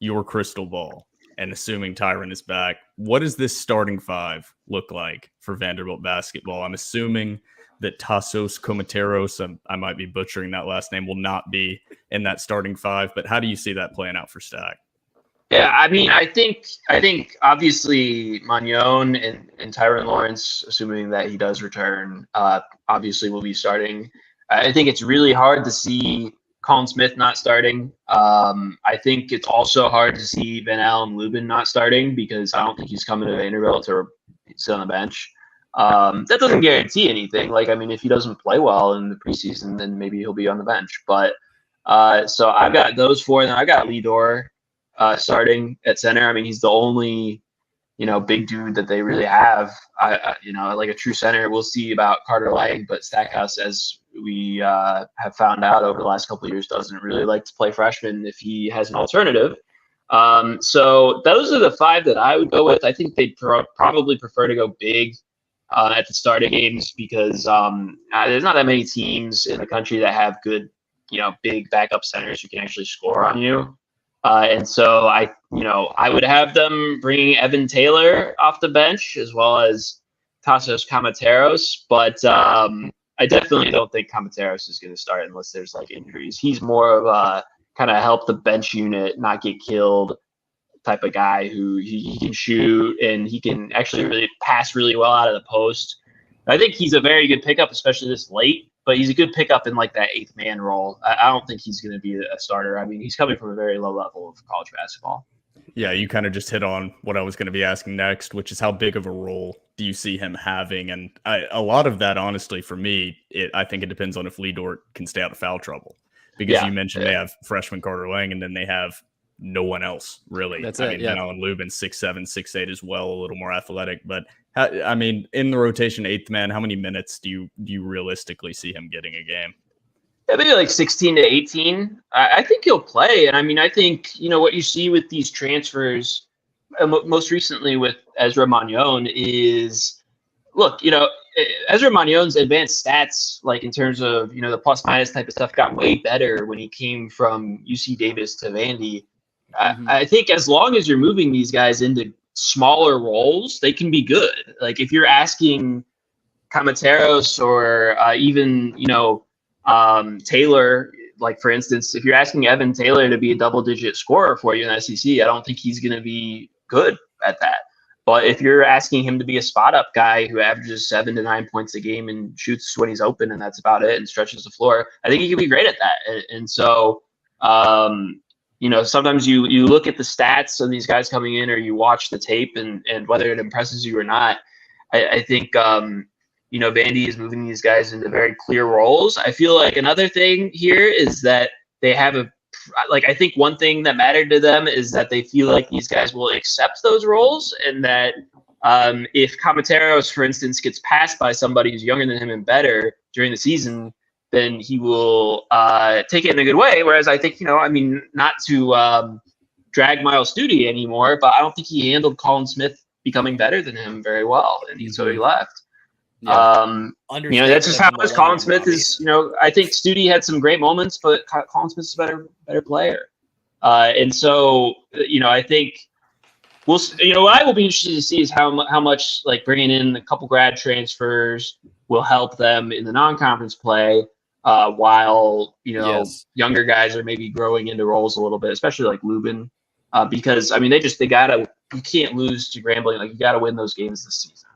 your crystal ball and assuming Tyrin is back, what does this starting 5 look like for Vanderbilt basketball? I'm assuming that Tasos Kamateros, I might be butchering that last name, will not be in that starting 5. But how do you see that playing out for Stack? Yeah, I mean, I think obviously Magnon and Tyrin Lawrence, assuming that he does return, obviously will be starting. I think it's really hard to see Colin Smith not starting. I think it's also hard to see Van Allen Lubin not starting because I don't think he's coming to Vanderbilt to sit on the bench. That doesn't guarantee anything. Like, I mean, if he doesn't play well in the preseason, then maybe he'll be on the bench. But so I've got those 4, and then I got Lee Dore starting at center. I mean, he's the only, big dude that they really have, like a true center. We'll see about Carter Lang, but Stackhouse, as we have found out over the last couple of years, doesn't really like to play freshmen if he has an alternative. So those are the 5 that I would go with. I think they'd probably prefer to go big at the start of games because there's not that many teams in the country that have good, big backup centers who can actually score on you. And so I would have them bringing Evan Taylor off the bench as well as Tasos Kamateros, but I definitely don't think Kamateros is going to start unless there's like injuries. He's more of a kind of help the bench unit not get killed type of guy who he can shoot and he can actually really pass really well out of the post. I think he's a very good pickup, especially this late, but he's a good pickup in like that 8th man role. I don't think he's going to be a starter. I mean, he's coming from a very low level of college basketball. Yeah, you kind of just hit on what I was going to be asking next, which is how big of a role do you see him having? And a lot of that, honestly, for me, I think it depends on if Lee Dort can stay out of foul trouble. Because you mentioned they have freshman Carter Lang, and then they have no one else really. That's I it, mean, yeah. Alan Lubin 6'7", 6'8" as well, a little more athletic. But I mean, in the rotation, eighth man, how many minutes do you realistically see him getting a game? Yeah, maybe like 16 to 18. I think he'll play. And I mean, I think, what you see with these transfers, most recently with Ezra Magnon is, look, Ezra Magnon's advanced stats, like in terms of, the plus minus type of stuff, got way better when he came from UC Davis to Vandy. I think as long as you're moving these guys into smaller roles, they can be good. Like if you're asking Kamateros or even, Taylor, like for instance, if you're asking Evan Taylor to be a double-digit scorer for you in the SEC, I don't think he's going to be good at that. But if you're asking him to be a spot-up guy who averages 7 to 9 points a game and shoots when he's open and that's about it and stretches the floor, I think he can be great at that. And so, sometimes you look at the stats of these guys coming in or you watch the tape and whether it impresses you or not, I think, Vandy is moving these guys into very clear roles. I feel like another thing here is that they have I think one thing that mattered to them is that they feel like these guys will accept those roles and that if Kamateros, for instance, gets passed by somebody who's younger than him and better during the season, then he will take it in a good way. Whereas I think, not to drag Miles Studi anymore, but I don't think he handled Colin Smith becoming better than him very well. And so he left. Yeah. That's just how much Colin Smith is. I think Studi had some great moments, but Colin Smith's a better player. And so, I think we'll. What I will be interested to see is how much like bringing in a couple grad transfers will help them in the non-conference play, while younger guys are maybe growing into roles a little bit, especially like Lubin, because I mean you can't lose to Grambling. Like you gotta win those games this season.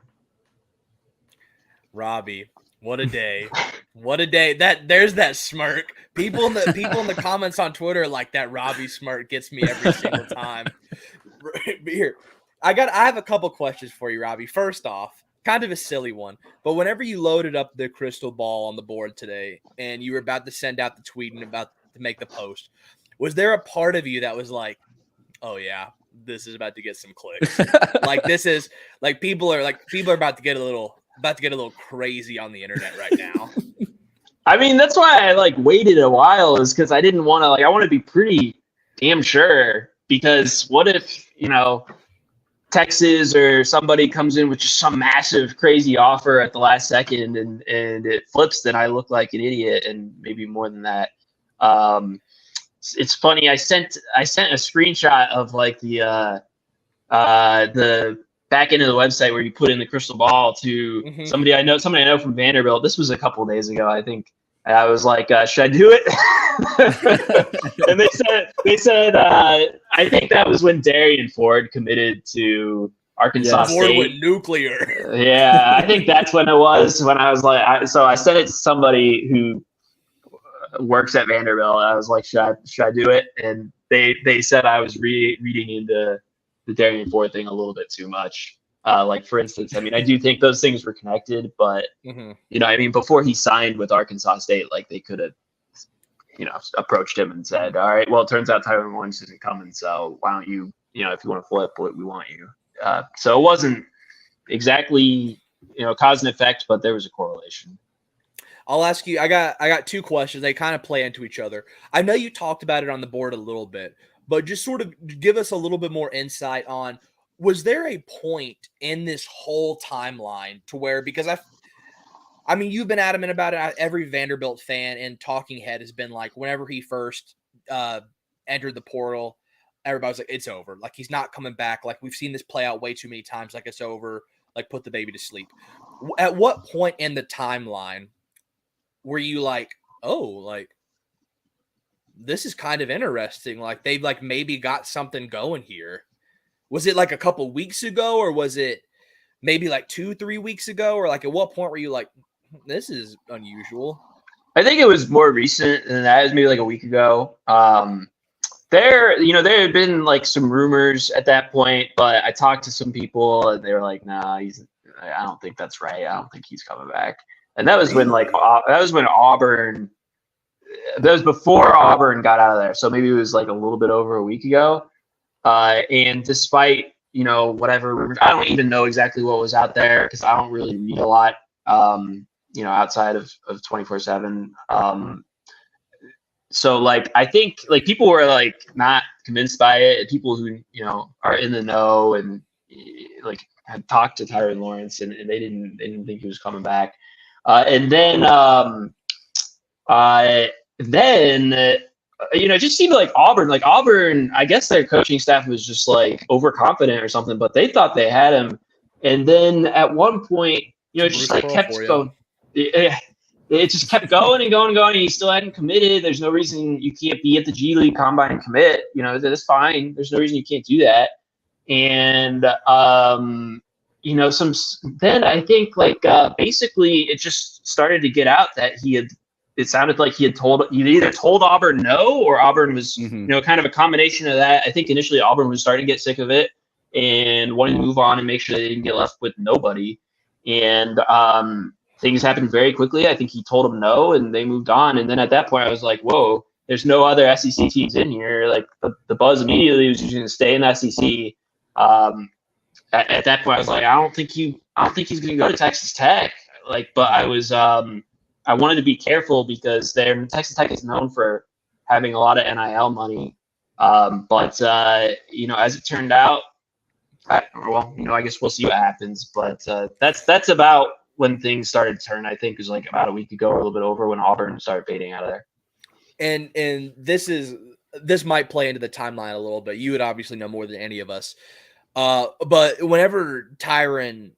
Robbie, what a day. What a day. There's that smirk. People in the comments on Twitter like that Robbie smirk gets me every single time. Here. I have a couple questions for you, Robbie. First off, kind of a silly one, but whenever you loaded up the crystal ball on the board today and you were about to send out the tweet and about to make the post, was there a part of you that was like, oh yeah, this is about to get some clicks? Like this is like people are about to get a little crazy on the internet right now. I mean, that's why I waited a while, is because I didn't want to I want to be pretty damn sure, because what if, Texas or somebody comes in with just some massive crazy offer at the last second and it flips, then I look like an idiot, and maybe more than that. It's funny. I sent a screenshot of the back end of the website where you put in the crystal ball to somebody I know from Vanderbilt. This was a couple of days ago, I think. And I was like, should I do it? And they said, I think that was when Darian Ford committed to Arkansas State. Ford went nuclear. Yeah, I think that's when it was, when I was like, so I sent it to somebody who works at Vanderbilt. I was like, should I do it? And they said I was reading into the Darian Ford thing a little bit too much. For instance, I mean, I do think those things were connected, but before he signed with Arkansas State, they could have, approached him and said, all right, well, it turns out Tyrin Lawrence isn't coming, so why don't you, if you want to flip, we want you. So it wasn't exactly, cause and effect, but there was a correlation. I'll ask you, I got two questions. They kind of play into each other. I know you talked about it on the board a little bit, but just sort of give us a little bit more insight on, was there a point in this whole timeline to where, because I mean, you've been adamant about it. Every Vanderbilt fan and talking head has been like, whenever he first entered the portal, everybody's like, it's over. Like, he's not coming back. Like, we've seen this play out way too many times. Like, it's over. Like, put the baby to sleep. At what point in the timeline were you like, oh, like, this is kind of interesting. Like, they've maybe got something going here. Was it a couple weeks ago, or was it maybe 2-3 weeks ago? Or at what point were you like, this is unusual? I think it was more recent than that. It was maybe a week ago. There had been some rumors at that point, but I talked to some people and they were like, nah, I don't think that's right. I don't think he's coming back. And that was when Auburn that was before Auburn got out of there. So maybe it was like a little bit over a week ago. And despite, whatever, I don't even know exactly what was out there because I don't really read a lot, outside of 24/7. So like, I think like people were like not convinced by it. People who, are in the know and like had talked to Tyrin Lawrence and they didn't think he was coming back. And then it just seemed like Auburn, I guess their coaching staff was just like overconfident or something, but they thought they had him. And then at one point, it just like kept going. It just kept going and going and going. And he still hadn't committed. There's no reason you can't be at the G League Combine and commit. That's fine. There's no reason you can't do that. And then I think basically it just started to get out that it sounded like he either told Auburn no, or Auburn was, kind of a combination of that. I think initially Auburn was starting to get sick of it and wanting to move on and make sure they didn't get left with nobody. And things happened very quickly. I think he told them no and they moved on. And then at that point I was like, whoa, there's no other SEC teams in here. Like the buzz immediately was just going to stay in the SEC. At that point I was like, I don't think he's going to go to Texas Tech. But I was, I wanted to be careful because Texas Tech is known for having a lot of NIL money. As it turned out, I guess we'll see what happens. But that's about when things started to turn. I think it was like about a week ago, a little bit over, when Auburn started fading out of there. And this might play into the timeline a little bit. You would obviously know more than any of us. But whenever Tyrin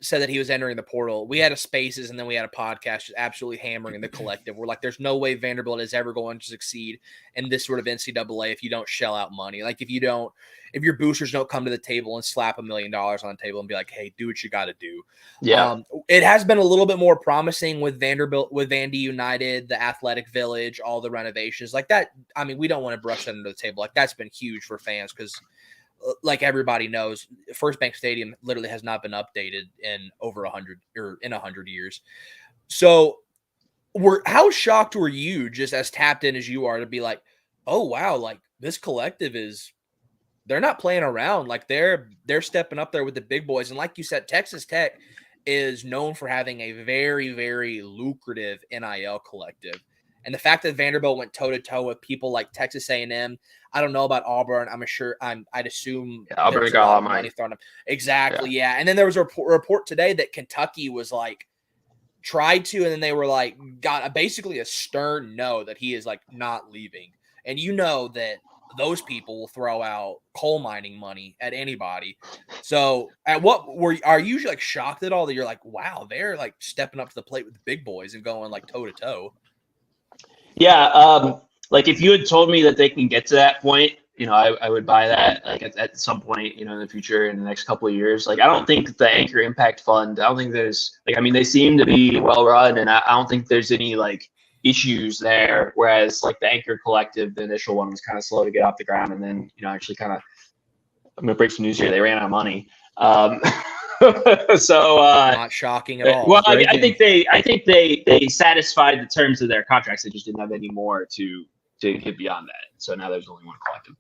said that he was entering the portal, we had a Spaces and then we had a podcast just absolutely hammering the collective. We're like, there's no way Vanderbilt is ever going to succeed in this sort of NCAA if you don't shell out money. Like if your boosters don't come to the table and slap $1 million on the table and be like, hey, do what you got to do. Yeah. It has been a little bit more promising with Vanderbilt, with Vandy United, the Athletic Village, all the renovations like that. I mean, we don't want to brush that under the table. Like that's been huge for fans because like everybody knows, First Bank Stadium literally has not been updated in over 100 years. So how shocked were you, just as tapped in as you are, to be like, oh wow, like this collective they're not playing around. Like they're stepping up there with the big boys. And like you said, Texas Tech is known for having a very, very lucrative NIL collective. And the fact that Vanderbilt went toe-to-toe with people like Texas A&M, I don't know about Auburn. I'd assume Auburn got a lot of money thrown up. Exactly, yeah. And then there was a report today that Kentucky was like tried to, and then they were like got basically a stern no that he is like not leaving. And you know that those people will throw out coal mining money at anybody. So are you like shocked at all that you're like, wow, they're like stepping up to the plate with the big boys and going like toe-to-toe? Yeah, like if you had told me that they can get to that point, I would buy that like at some point, in the future, in the next couple of years. Like I don't think the Anchor Impact Fund, I don't think there's they seem to be well run, and I don't think there's any like issues there. Whereas like the Anchor Collective, the initial one was kind of slow to get off the ground, and then actually kind of, I'm gonna break some news here. They ran out of money. So not shocking at all. Well, I think they satisfied the terms of their contracts. They just didn't have any more to get beyond that. So now there's only one collective.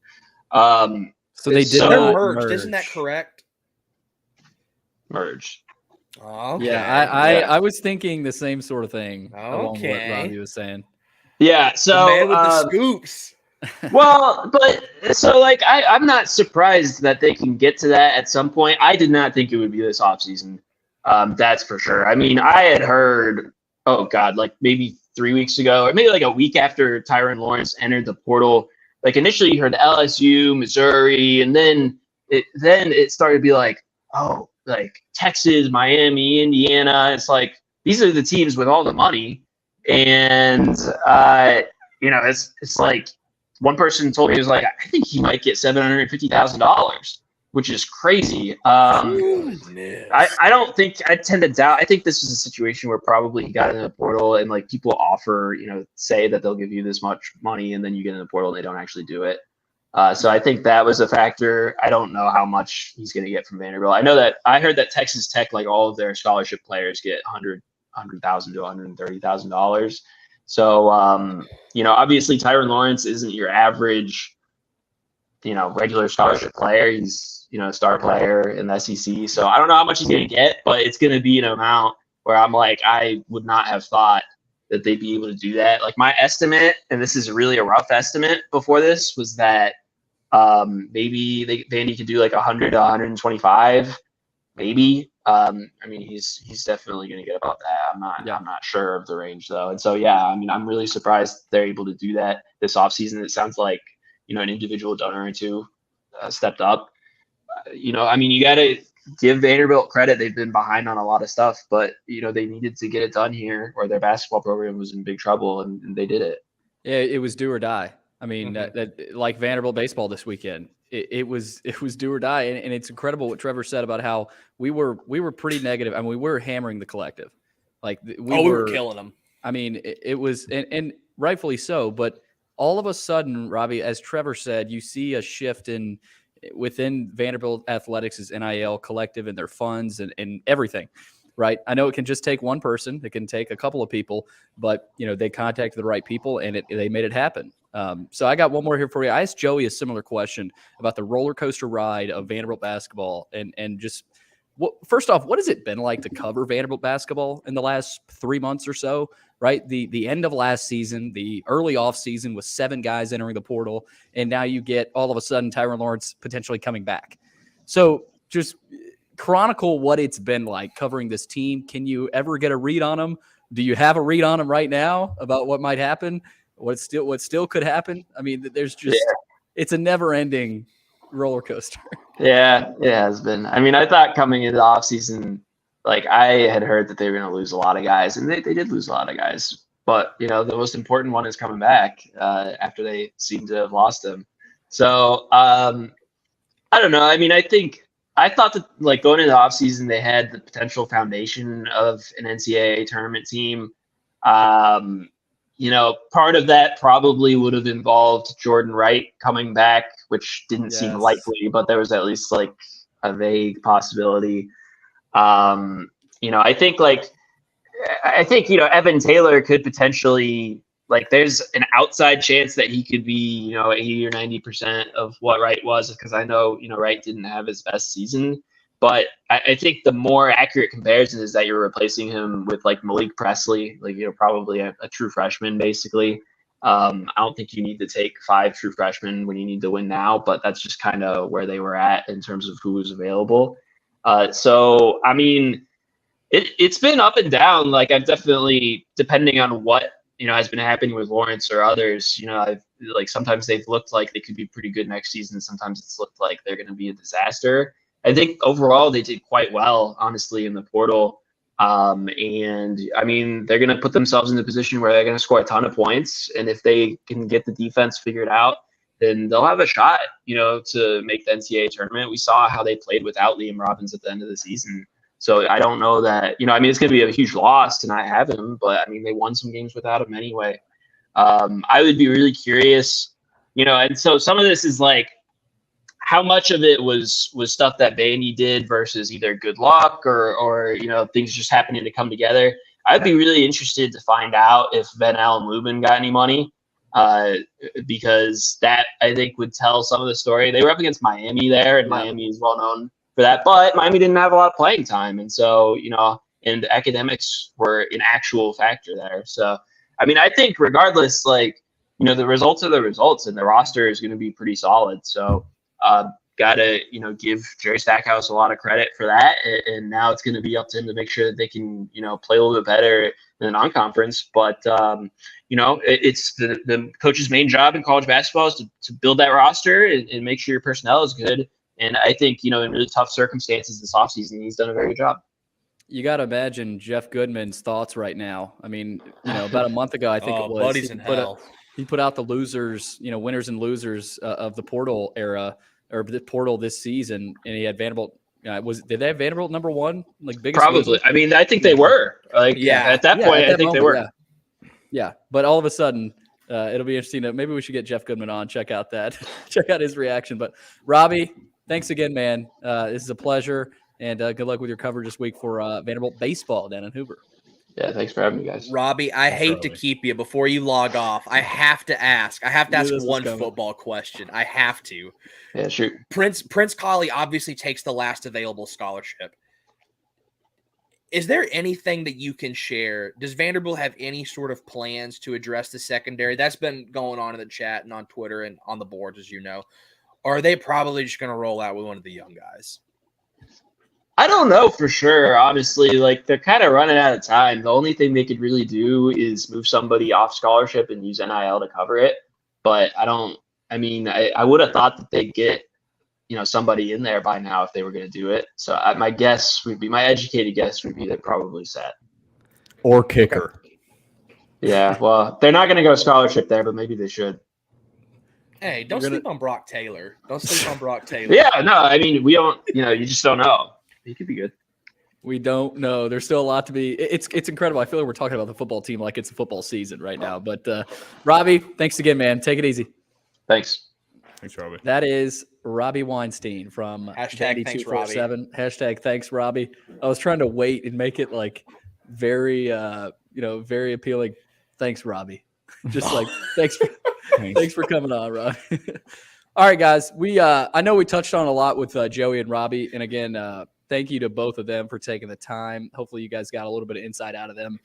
So they did not merged. Isn't that correct? Merge. Okay. Yeah, I was thinking the same sort of thing. Along with what Robbie was saying. Yeah. So the man with the scoops. Well, but so like I'm not surprised that they can get to that at some point. I did not think it would be this offseason. That's for sure. I mean, I had heard, like maybe 3 weeks ago, or maybe like a week after Tyrin Lawrence entered the portal. Like initially you heard LSU, Missouri, and then it started to be like, like Texas, Miami, Indiana. It's like these are the teams with all the money, and it's like. One person told me, he was like, I think he might get $750,000, which is crazy. I don't think, I tend to doubt. I think this was a situation where probably he got in the portal and like people offer, say that they'll give you this much money and then you get in the portal and they don't actually do it. So I think that was a factor. I don't know how much he's going to get from Vanderbilt. I heard that Texas Tech, like all of their scholarship players get $100,000 to $130,000. So, obviously Tyrin Lawrence isn't your average, regular scholarship player. He's, a star player in the SEC. So I don't know how much he's going to get, but it's going to be an amount where I'm like, I would not have thought that they'd be able to do that. Like my estimate, and this is really a rough estimate before this, was that maybe Vandy could do like 100 to 125, maybe. He's definitely going to get about that. I'm not sure of the range though. And so, I'm really surprised they're able to do that this offseason. It sounds like, an individual donor or two stepped up. You got to give Vanderbilt credit. They've been behind on a lot of stuff, but, they needed to get it done here or their basketball program was in big trouble and they did it. Yeah, it was do or die. I mean, that like Vanderbilt baseball this weekend, it was do or die, and it's incredible what Trevor said about how we were pretty negative. I mean, we were hammering the collective, like we were killing them. I mean, it was, and rightfully so. But all of a sudden, Robbie, as Trevor said, you see a shift within Vanderbilt athletics' NIL collective and their funds and everything. Right. I know it can just take one person. It can take a couple of people, but they contacted the right people and they made it happen. So I got one more here for you. I asked Joey a similar question about the roller coaster ride of Vanderbilt basketball and just first off, what has it been like to cover Vanderbilt basketball in the last 3 months or so? Right. The end of last season, the early off season with 7 guys entering the portal. And now you get all of a sudden Tyrin Lawrence potentially coming back. So just chronicle what it's been like covering this team. Can you ever get a read on them? Do you have a read on them right now about what might happen? What still could happen? I mean, there's just it's a never ending roller coaster. Yeah, it has been. I mean, I thought coming into the offseason, like I had heard that they were going to lose a lot of guys, and they did lose a lot of guys. But the most important one is coming back after they seem to have lost him. So I don't know. I mean, I thought that like going into the offseason, they had the potential foundation of an NCAA tournament team. Part of that probably would have involved Jordan Wright coming back, which didn't seem likely, but there was at least like a vague possibility. I think Evan Taylor could potentially, like, there's an outside chance that he could be, 80 or 90% of what Wright was, because I know, Wright didn't have his best season. But I think the more accurate comparison is that you're replacing him with like Malik Presley, like, probably a true freshman, basically. I don't think you need to take 5 true freshmen when you need to win now, but that's just kind of where they were at in terms of who was available. So, I mean, it's been up and down. Like, I've definitely, depending on what, has been happening with Lawrence or others, I've like sometimes they've looked like they could be pretty good next season. Sometimes it's looked like they're going to be a disaster. I think overall they did quite well, honestly, in the portal. And I mean, they're going to put themselves in a position where they're going to score a ton of points. And if they can get the defense figured out, then they'll have a shot, to make the NCAA tournament. We saw how they played without Liam Robbins at the end of the season. So I don't know that, it's going to be a huge loss to not have him, but I mean, they won some games without him anyway. I would be really curious, and so some of this is like, how much of it was stuff that Vandy did versus either good luck or things just happening to come together. I'd be really interested to find out if Ben Allen Lubin got any money, because that I think would tell some of the story. They were up against Miami there, and Miami is well known for that, but Miami didn't have a lot of playing time, and so and academics were an actual factor there. So I mean, I think regardless, like the results are the results, and the roster is going to be pretty solid. So. Gotta give Jerry Stackhouse a lot of credit for that, and now it's going to be up to him to make sure that they can play a little bit better in the non-conference. But it's the coach's main job in college basketball is to build that roster and make sure your personnel is good. And I think in really tough circumstances this offseason, he's done a very good job. You got to imagine Jeff Goodman's thoughts right now. I mean, about a month ago, I think it was. Buddies in hell. He put out the losers, winners and losers of the portal era or the portal this season, and he had Vanderbilt. Did they have Vanderbilt number 1? Like biggest? Probably. Loser? I mean, I think they were. Like, at that point, I think they were. Yeah, but all of a sudden, it'll be interesting. Maybe we should get Jeff Goodman on. Check out his reaction. But Robbie, thanks again, man. This is a pleasure, and good luck with your coverage this week for Vanderbilt baseball down in Hoover. Yeah, thanks for having me, guys. Robbie, I hate to keep you before you log off. I have to ask. One football question. I have to. Yeah, shoot. Prince Kollie obviously takes the last available scholarship. Is there anything that you can share? Does Vanderbilt have any sort of plans to address the secondary? That's been going on in the chat and on Twitter and on the boards, as you know. Or are they probably just going to roll out with one of the young guys? I don't know for sure. Honestly, like they're kind of running out of time. The only thing they could really do is move somebody off scholarship and use NIL to cover it. But I would have thought that they'd get, somebody in there by now if they were going to do it. So my educated guess would be they're probably set. Or kicker. Yeah, well, they're not going to go scholarship there, but maybe they should. Hey, don't sleep on Brock Taylor. Don't sleep on Brock Taylor. Yeah, no, I mean, we don't, you just don't know. He could be good. We don't know. There's still a lot to be. It's incredible. I feel like we're talking about the football team like it's a football season right now. But Robbie, thanks again, man. Take it easy. Thanks. Thanks, Robbie. That is Robbie Weinstein from Hashtag thanks, Robbie. Hashtag thanks, Robbie. I was trying to wait and make it like very, very appealing. Thanks, Robbie. Just like thanks for coming on, Robbie. All right, guys. I know we touched on a lot with Joey and Robbie, and again, thank you to both of them for taking the time. Hopefully, you guys got a little bit of insight out of them.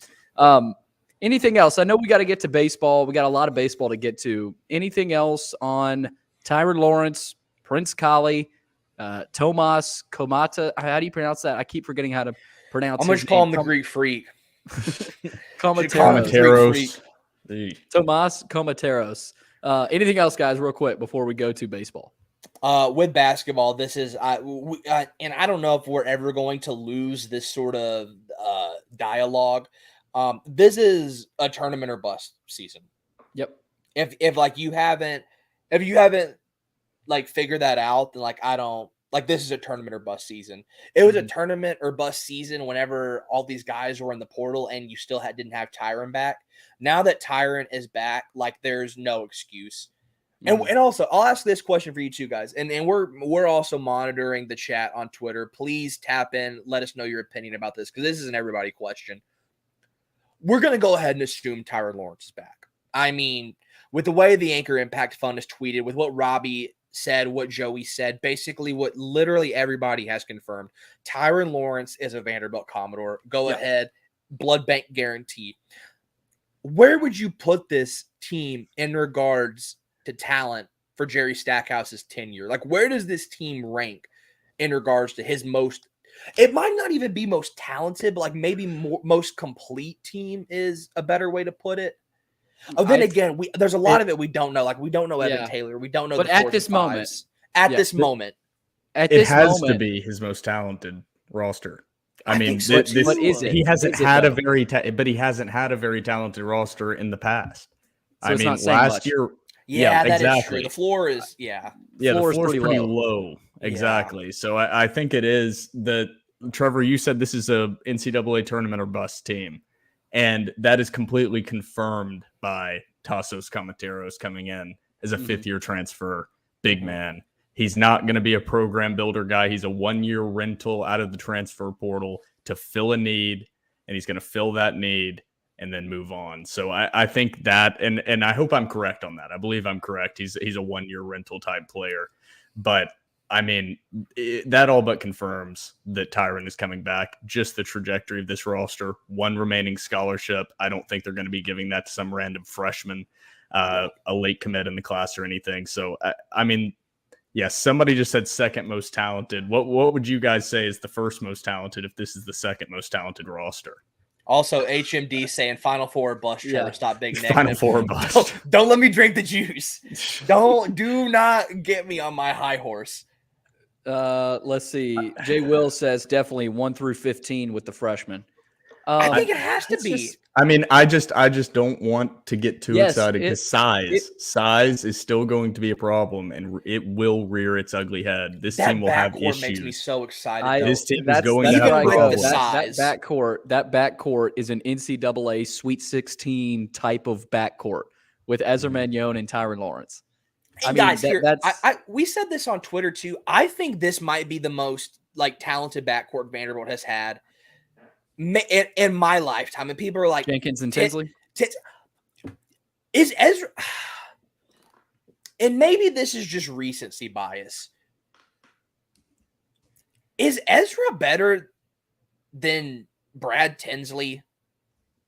Anything else? I know we got to get to baseball. We got a lot of baseball to get to. Anything else on Tyrin Lawrence, Prince Kollie, Tasos Kamateros? How do you pronounce that? I keep forgetting how to pronounce. I'm going to call him the Greek freak. Kamateros. Tasos Kamateros. Anything else, guys, real quick before we go to baseball? With basketball, this is and I don't know if we're ever going to lose this sort of dialogue. This is a tournament or bust season. Yep. If you haven't like figured that out, then this is a tournament or bust season. It was a tournament or bust season whenever all these guys were in the portal and you still didn't have Tyrin back. Now that Tyrin is back, there's no excuse. And also, I'll ask this question for you two guys, and we're also monitoring the chat on Twitter. Please tap in, let us know your opinion about this, because this is an everybody question. We're going to go ahead and assume Tyrin Lawrence is back. I mean, with the way the Anchor Impact Fund is tweeted, with what Robbie said, what Joey said, basically what literally everybody has confirmed, Tyrin Lawrence is a Vanderbilt Commodore. Go ahead, blood bank guarantee. Where would you put this team in regards to talent for Jerry Stackhouse's tenure? Where does this team rank in regards to his most, it might not even be most talented, but maybe most complete team is a better way to put it. Then again, there's a lot of it we don't know. We don't know Evan Taylor. We don't know. But at this moment, it has to be his most talented roster. I mean, what is it? He hasn't had a very talented roster in the past. So I mean, last year. Yeah, that is true. The floor is, the floor is pretty low. Exactly. Yeah. So I think it is that, Trevor, you said this is a NCAA tournament or bust team. And that is completely confirmed by Tasos Kamateros coming in as a fifth-year transfer, big man. He's not going to be a program builder guy. He's a one-year rental out of the transfer portal to fill a need, and he's going to fill that need and then move on. So I think that, and I hope I'm correct on that. I believe I'm correct. He's a one-year rental type player. But, I mean, that all but confirms that Tyrin is coming back. Just the trajectory of this roster, one remaining scholarship. I don't think they're going to be giving that to some random freshman, a late commit in the class or anything. So, I mean, yes, somebody just said second most talented. What would you guys say is the first most talented if this is the second most talented roster? Also, HMD saying Final Four bust. Trevor, stop being negative. Final Four bust. Don't let me drink the juice. Do not get me on my high horse. Let's see. Jay Will says definitely 1 through 15 with the freshmen. I think it has to be. I just don't want to get too excited because size is still going to be a problem, and it will rear its ugly head. This team will have issues. Makes me so excited. This team is going to have problems. That backcourt is an NCAA Sweet 16 type of backcourt with Ezra Manjon and Tyrin Lawrence. And guys, we said this on Twitter too. I think this might be the most talented backcourt Vanderbilt has had in my lifetime, and people are like Jenkins and Tinsley. Is Ezra, and maybe this is just recency bias. Is Ezra better than Brad Tinsley?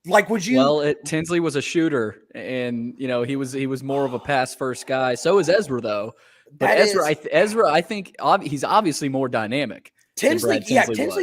Like, would you? Well, Tinsley was a shooter, and he was more of a pass first guy. So is Ezra, though. But Ezra, I think he's obviously more dynamic. Tinsley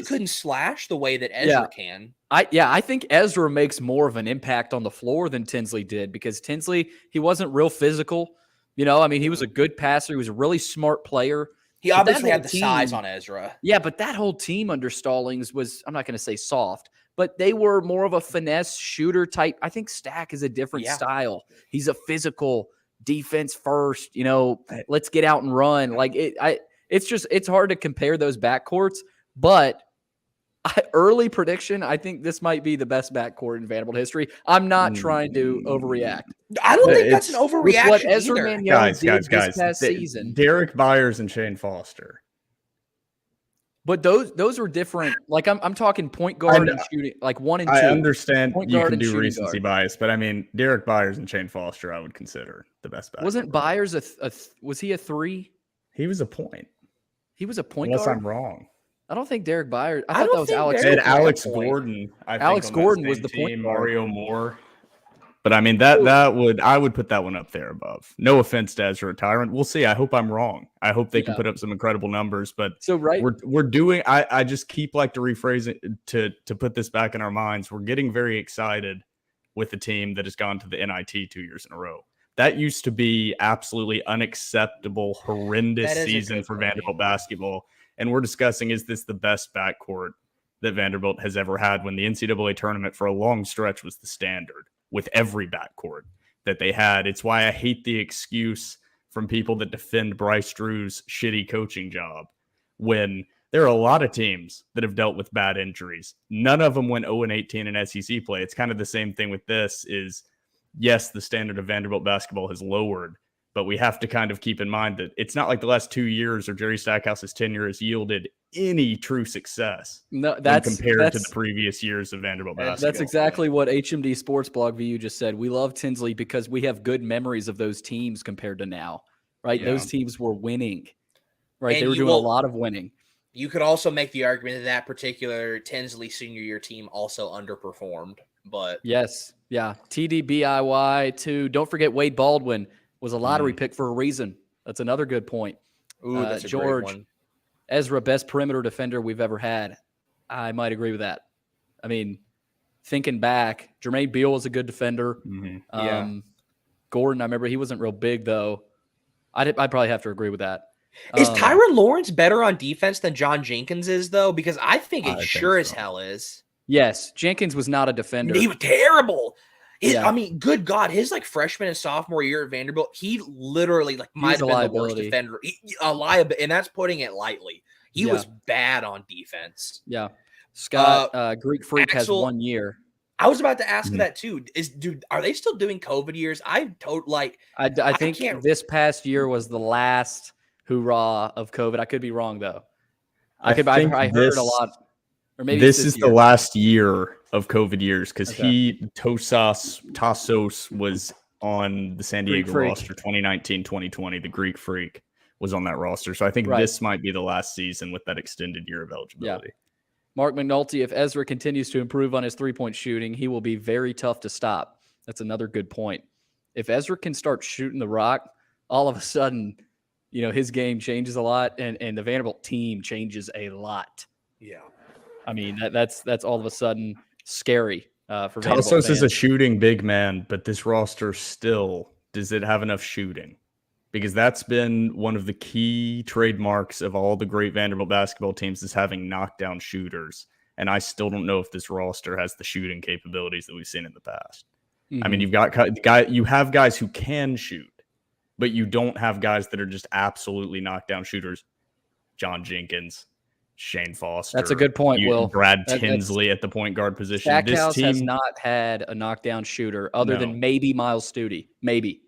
couldn't slash the way that Ezra can. I think Ezra makes more of an impact on the floor than Tinsley did, because Tinsley, he wasn't real physical. He was a good passer. He was a really smart player. He obviously had the size on Ezra. Yeah, but that whole team under Stallings was, I'm not going to say soft, but they were more of a finesse shooter type. I think Stack is a different style. He's a physical defense first, let's get out and run. Like it's hard to compare those backcourts, but early prediction, I think this might be the best backcourt in Vanderbilt history. I'm not trying to overreact. I don't think that's an overreaction what Ezra either. Mannion did this past season. Derrick Byers and Shane Foster. But those are different. Like I'm talking point guard and shooting, like 1 and 2. I understand point you guard can do and recency bias, but I mean Derrick Byers and Shane Foster, I would consider the best back. Wasn't Byers was he a 3? He was a point. He was a point Unless guard. I'm wrong. I don't think Derrick Byers. I thought that was Alex. Alex Gordon. Alex Gordon was the point guard. Mario Moore. But I mean I would put that one up there above. No offense to Ezra Tyrin. We'll see. I hope I'm wrong. I hope they can put up some incredible numbers. But we're doing. I just keep like to rephrase it to put this back in our minds. We're getting very excited with the team that has gone to the NIT 2 years in a row. That used to be absolutely unacceptable, horrendous season for Vanderbilt basketball. And we're discussing, is this the best backcourt that Vanderbilt has ever had, when the NCAA tournament for a long stretch was the standard with every backcourt that they had. It's why I hate the excuse from people that defend Bryce Drew's shitty coaching job, when there are a lot of teams that have dealt with bad injuries. None of them went 0-18 in SEC play. It's kind of the same thing with this is, yes, the standard of Vanderbilt basketball has lowered, but we have to kind of keep in mind that it's not like the last 2 years or Jerry Stackhouse's tenure has yielded any true success compared to the previous years of Vanderbilt basketball. That's exactly what HMD Sports Blog VU just said. We love Tinsley because we have good memories of those teams compared to now, right? Yeah. Those teams were winning, right? They were doing a lot of winning. You could also make the argument that that particular Tinsley senior year team also underperformed, but yes. Yeah. TDBIY too. Don't forget Wade Baldwin was a lottery pick for a reason. That's another good point. Ooh, that's a George, great one. Ezra, best perimeter defender we've ever had. I might agree with that. I mean, thinking back, Jermaine Beal was a good defender. Mm-hmm. Gordon, I remember he wasn't real big though. I'd probably have to agree with that. Is Tyrin Lawrence better on defense than John Jenkins is though? Because I think it as hell is. Yes, Jenkins was not a defender. He was terrible. I mean, good God, his like freshman and sophomore year at Vanderbilt, he literally might have been the worst defender. A liability, and that's putting it lightly. He was bad on defense. Yeah, Scott Greek Freak has 1 year. I was about to ask that too. Are they still doing COVID years? I think this past year was the last hoorah of COVID. I could be wrong though. I heard a lot. Or maybe this is the last year of COVID years because Tasos was on the San Diego roster 2019-2020. The Greek Freak was on that roster. So I think this might be the last season with that extended year of eligibility. Yeah. Mark McNulty, if Ezra continues to improve on his three-point shooting, he will be very tough to stop. That's another good point. If Ezra can start shooting the rock, all of a sudden, his game changes a lot and the Vanderbilt team changes a lot. Yeah. I mean, that's all of a sudden scary for Vanderbilt Tasos fans. is a shooting big man, but this roster still, does it have enough shooting? Because that's been one of the key trademarks of all the great Vanderbilt basketball teams is having knockdown shooters. And I still don't know if this roster has the shooting capabilities that we've seen in the past. Mm-hmm. I mean, you have guys who can shoot, but you don't have guys that are just absolutely knockdown shooters. John Jenkins, Shane Foster. That's a good point, Will. Brad Tinsley at the point guard position. Stackhouse has not had a knockdown shooter other than maybe Miles Stute. Maybe.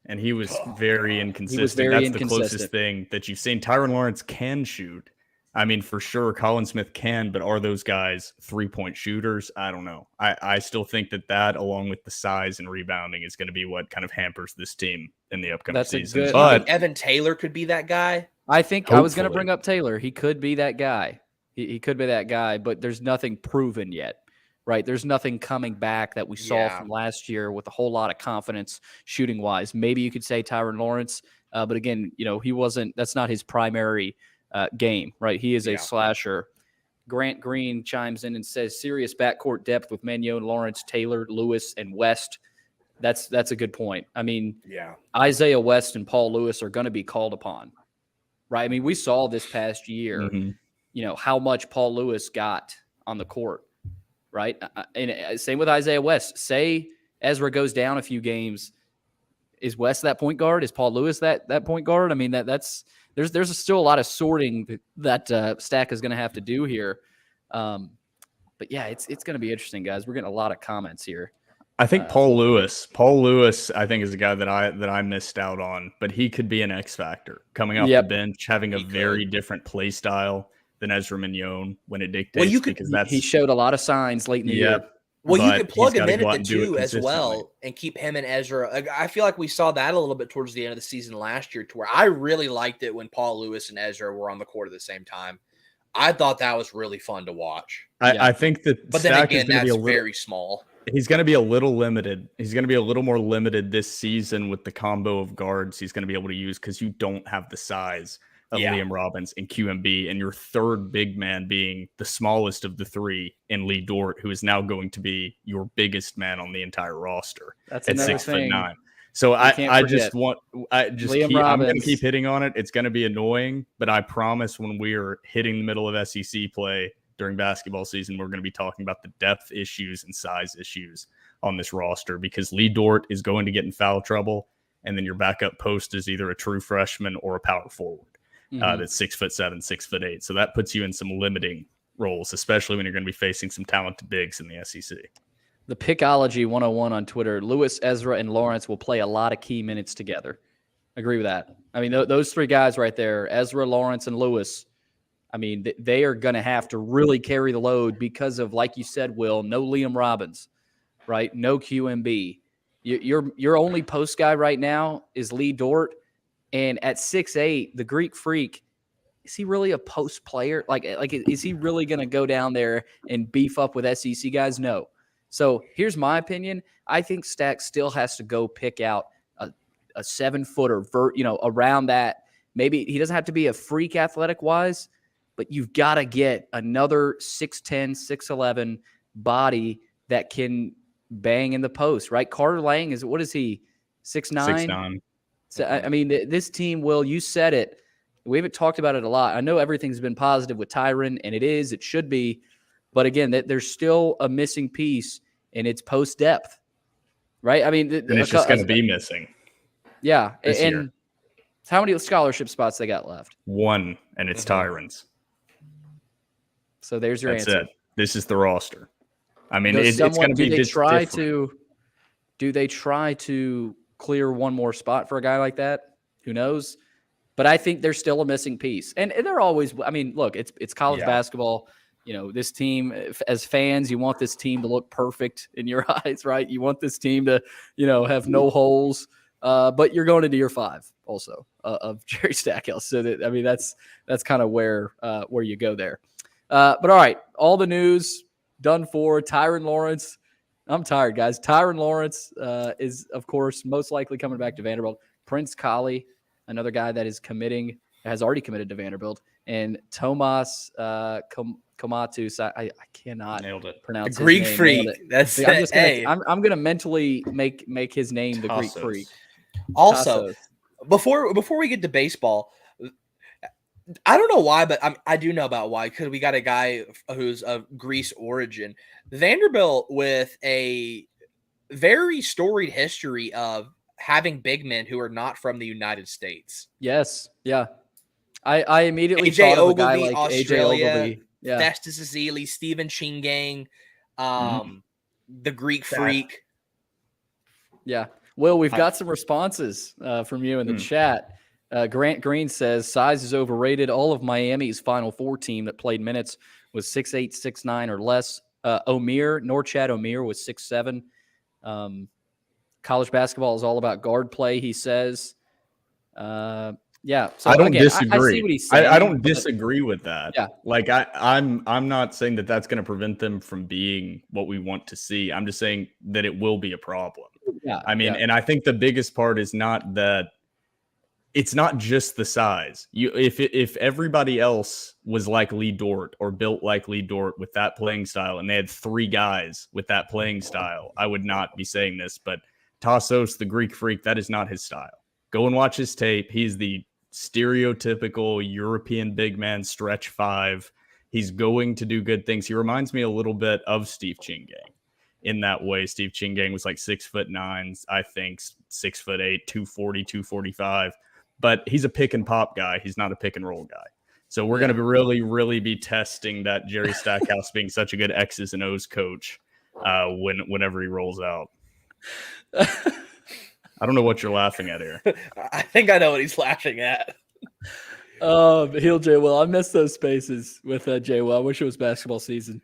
And he was very inconsistent. That's the closest thing that you've seen. Tyrin Lawrence can shoot. I mean, for sure, Colin Smith can, but are those guys 3-point shooters? I don't know. I still think that along with the size and rebounding is going to be what kind of hampers this team in the upcoming season. But Evan Taylor could be that guy. I think I was going to bring up Taylor. He could be that guy. He could be that guy, but there's nothing proven yet, right? There's nothing coming back that we saw from last year with a whole lot of confidence shooting wise. Maybe you could say Tyrin Lawrence, but again, he wasn't. That's not his primary game, right? He is a slasher. Grant Green chimes in and says serious backcourt depth with Mannion, Lawrence, Taylor, Lewis, and West. That's a good point. I mean, Isaiah West and Paul Lewis are going to be called upon, right? I mean, we saw this past year, how much Paul Lewis got on the court, right? And same with Isaiah West. Say Ezra goes down a few games, is West that point guard? Is Paul Lewis that point guard? I mean, that's there's still a lot of sorting that Stack is going to have to do here. But yeah, it's going to be interesting, guys. We're getting a lot of comments here. I think Paul Lewis, I think is a guy that I missed out on, but he could be an X factor coming off the bench, having a very different play style than Ezra Mannion when it dictates. Because he showed a lot of signs late in the year. Well, you could plug him in at the 2 as well and keep him and Ezra. I feel like we saw that a little bit towards the end of the season last year, to where I really liked it when Paul Lewis and Ezra were on the court at the same time. I thought that was really fun to watch. I think that, but then again, that's very small. He's going to be a little limited. He's going to be a little more limited this season with the combo of guards he's going to be able to use, because you don't have the size of Liam Robbins and QMB, and your third big man being the smallest of the three in Lee Dort, who is now going to be your biggest man on the entire roster. That's at another thing. 6'9". So I'm going to keep hitting on it. It's going to be annoying, but I promise when we are hitting the middle of SEC play during basketball season, we're going to be talking about the depth issues and size issues on this roster, because Lee Dort is going to get in foul trouble, and then your backup post is either a true freshman or a power forward. That's 6'7", 6'8". So that puts you in some limiting roles, especially when you're going to be facing some talented bigs in the SEC. The Pickology 101 on Twitter, Lewis, Ezra, and Lawrence will play a lot of key minutes together. Agree with that. I mean, those three guys right there, Ezra, Lawrence, and Lewis, I mean, they are going to have to really carry the load because of, like you said, Will, no Liam Robbins, right? No QMB. Your only post guy right now is Lee Dort. And at 6'8", the Greek Freak, is he really a post player? Like is he really going to go down there and beef up with SEC guys? No. So here's my opinion. I think Stack still has to go pick out a 7-footer, around that. Maybe he doesn't have to be a freak athletic-wise, but you've got to get another 6'10", 6'11" body that can bang in the post, right? Carter Lang what is he, 6'9"? 6'9". So, I mean, this team, Will, you said it. We haven't talked about it a lot. I know everything's been positive with Tyrin, and it should be. But again, there's still a missing piece, and it's post depth, right? I mean, and it's just going to be missing. Yeah. And how many scholarship spots they got left? 1, and it's Tyron's. So there's your answer. That's it. This is the roster. I mean, it's going to be different. Do they try to clear one more spot for a guy like that? Who knows? But I think there's still a missing piece. And they're always, I mean, look, it's college basketball. This team, as fans, you want this team to look perfect in your eyes, right? You want this team to, have no holes. But you're going into year 5 also of Jerry Stackhouse. So that's kind of where you go there. But all right, all the news done for Tyrin Lawrence. I'm tired, guys. Tyrin Lawrence is, of course, most likely coming back to Vanderbilt. Prince Kollie, another guy that has already committed to Vanderbilt. And Tasos Kamateros, I cannot pronounce the Greek his name. Freak. That's I'm gonna mentally make his name the Greek Freak. Also, before we get to baseball, I don't know why, but I do know about why, because we got a guy who's of Greece origin. Vanderbilt with a very storied history of having big men who are not from the United States. Yes. Yeah. I immediately thought of a guy like Australia, AJ Ogilvy. Yeah. Festus Ezeli, Stephen Chingang, the Greek Freak. Yeah. Will, we've got some responses from you in the chat. Grant Green says size is overrated. All of Miami's Final Four team that played minutes was 6'8", 6'9", or less. Norchad Omier was 6'7". College basketball is all about guard play, he says. Yeah, so I don't again, disagree. I see what he's saying. I don't disagree with that. Yeah, like I'm not saying that that's going to prevent them from being what we want to see. I'm just saying that it will be a problem. Yeah, I mean, and I think the biggest part is not that it's not just the size. If everybody else was like Lee Dort or built like Lee Dort with that playing style, and they had 3 guys with that playing style, I would not be saying this. But Tasos, the Greek freak, that is not his style. Go and watch his tape. He's the stereotypical European big man, stretch 5. He's going to do good things. He reminds me a little bit of Steve Chingang in that way. Steve Chingang was like 6'9", I think 6'8", 240, 245. But he's a pick and pop guy. He's not a pick and roll guy. So we're going to really, really be testing that Jerry Stackhouse being such a good X's and O's coach whenever he rolls out. I don't know what you're laughing at here. I think I know what he's laughing at. Heel J-Will. I miss those spaces with J-Will. I wish it was basketball season.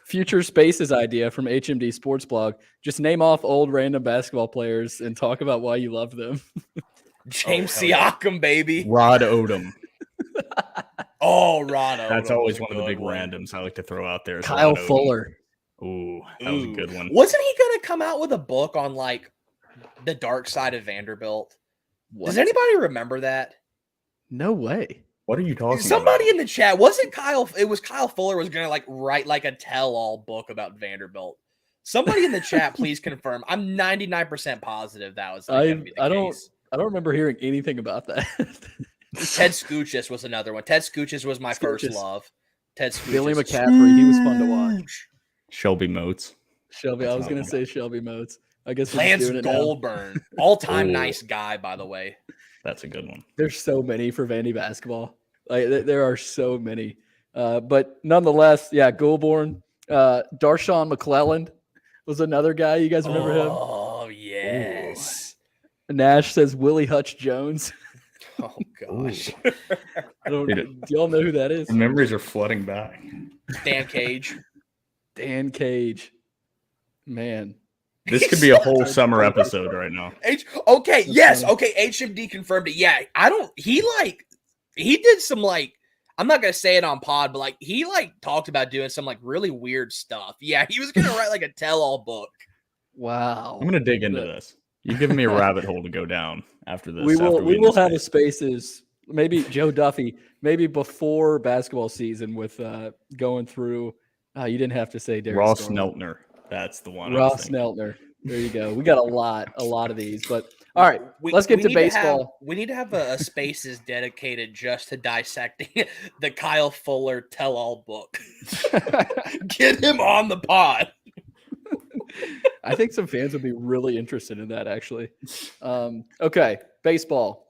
Future Spaces idea from HMD Sports Blog. Just name off old random basketball players and talk about why you love them. James Siakam, baby. Rod Odom. Rod Odom. That's always one of the big randoms I like to throw out there. Kyle Fuller. Ooh, that was a good one. Wasn't he going to come out with a book on like the dark side of Vanderbilt? What? Does anybody remember that? No way. What are you talking Somebody about? in the chat, wasn't Kyle? It was Kyle Fuller was going to like write like a tell-all book about Vanderbilt. Somebody in the chat, please confirm. I'm 99% positive that was. I don't remember hearing anything about that. Ted Scoochis was another one. Ted Scoochis was my first love. Ted Scoochis. Billy McCaffrey, he was fun to watch. Shelby Moats. I was going to say Shelby Moats. I guess Lance Goldburn, all-time nice guy, by the way. That's a good one. There's so many for Vandy basketball. Like there are so many. But nonetheless, yeah, Goulbourne. Darshawn McClelland was another guy. You guys remember him? Oh, yes. Ooh. Nash says Willie Hutch Jones. Oh, gosh. Do y'all know who that is? The memories are flooding back. Dan Cage. Man. This could be a whole summer episode right now. HMD confirmed it. Yeah, he did some like, I'm not going to say it on pod, but like he like talked about doing some like really weird stuff. Yeah, he was going to write like a tell-all book. Wow. I'm going to dig into this. You've given me a rabbit hole to go down after this. We will have a spaces, maybe Joe Duffy, maybe before basketball season with going through, you didn't have to say Derrick Ross Storm. Neltner. That's the one. Ross Neltner. There you go. We got a lot of these. But all right, let's get to baseball. We need to have a spaces dedicated just to dissecting the Kyle Fuller tell-all book. Get him on the pod. I think some fans would be really interested in that, actually. Okay, baseball.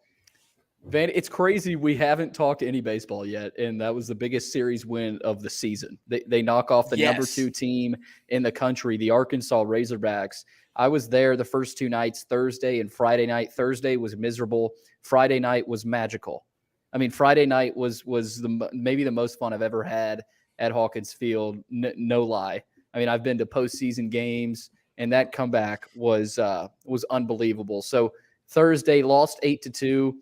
It's crazy we haven't talked any baseball yet, and that was the biggest series win of the season. They knock off the number 2 team in the country, the Arkansas Razorbacks. I was there the first 2 nights, Thursday and Friday night. Thursday was miserable. Friday night was magical. I mean, Friday night was maybe the most fun I've ever had at Hawkins Field. No lie. I mean, I've been to postseason games, and that comeback was unbelievable. So Thursday lost 8-2.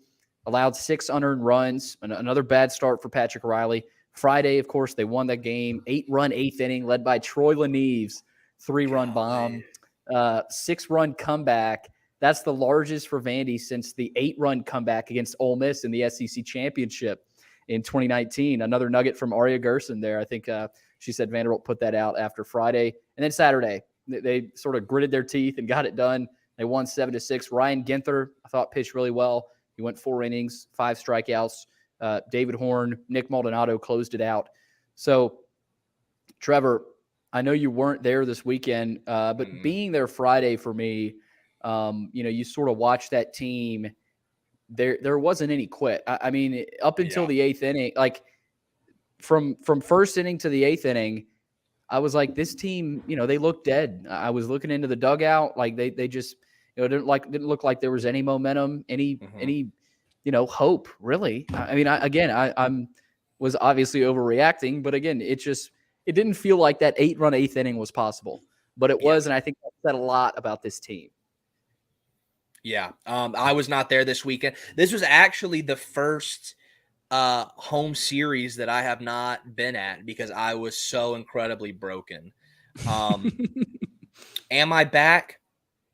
Allowed 6 unearned runs, another bad start for Patrick Riley. Friday, of course, they won that game. 8-run 8th inning, led by Troy LaNeves, 3-run bomb, 6-run comeback. That's the largest for Vandy since the 8-run comeback against Ole Miss in the SEC championship in 2019. Another nugget from Aria Gerson there. I think she said Vanderbilt put that out after Friday. And then Saturday, they sort of gritted their teeth and got it done. They won 7-6. Ryan Ginther, I thought, pitched really well. He went 4 innings, 5 strikeouts. David Horn, Nick Maldonado closed it out. So, Trevor, I know you weren't there this weekend, but being there Friday for me, you sort of watched that team. There wasn't any quit. I mean, up until the 8th inning, like from first inning to the 8th inning, I was like, this team, they look dead. I was looking into the dugout, like they just. It didn't look like there was any momentum, any hope, really. I mean, I'm was obviously overreacting, but again, it didn't feel like that 8-run 8th inning was possible, but it was, and I think that said a lot about this team. Yeah, I was not there this weekend. This was actually the first home series that I have not been at because I was so incredibly broken. Am I back?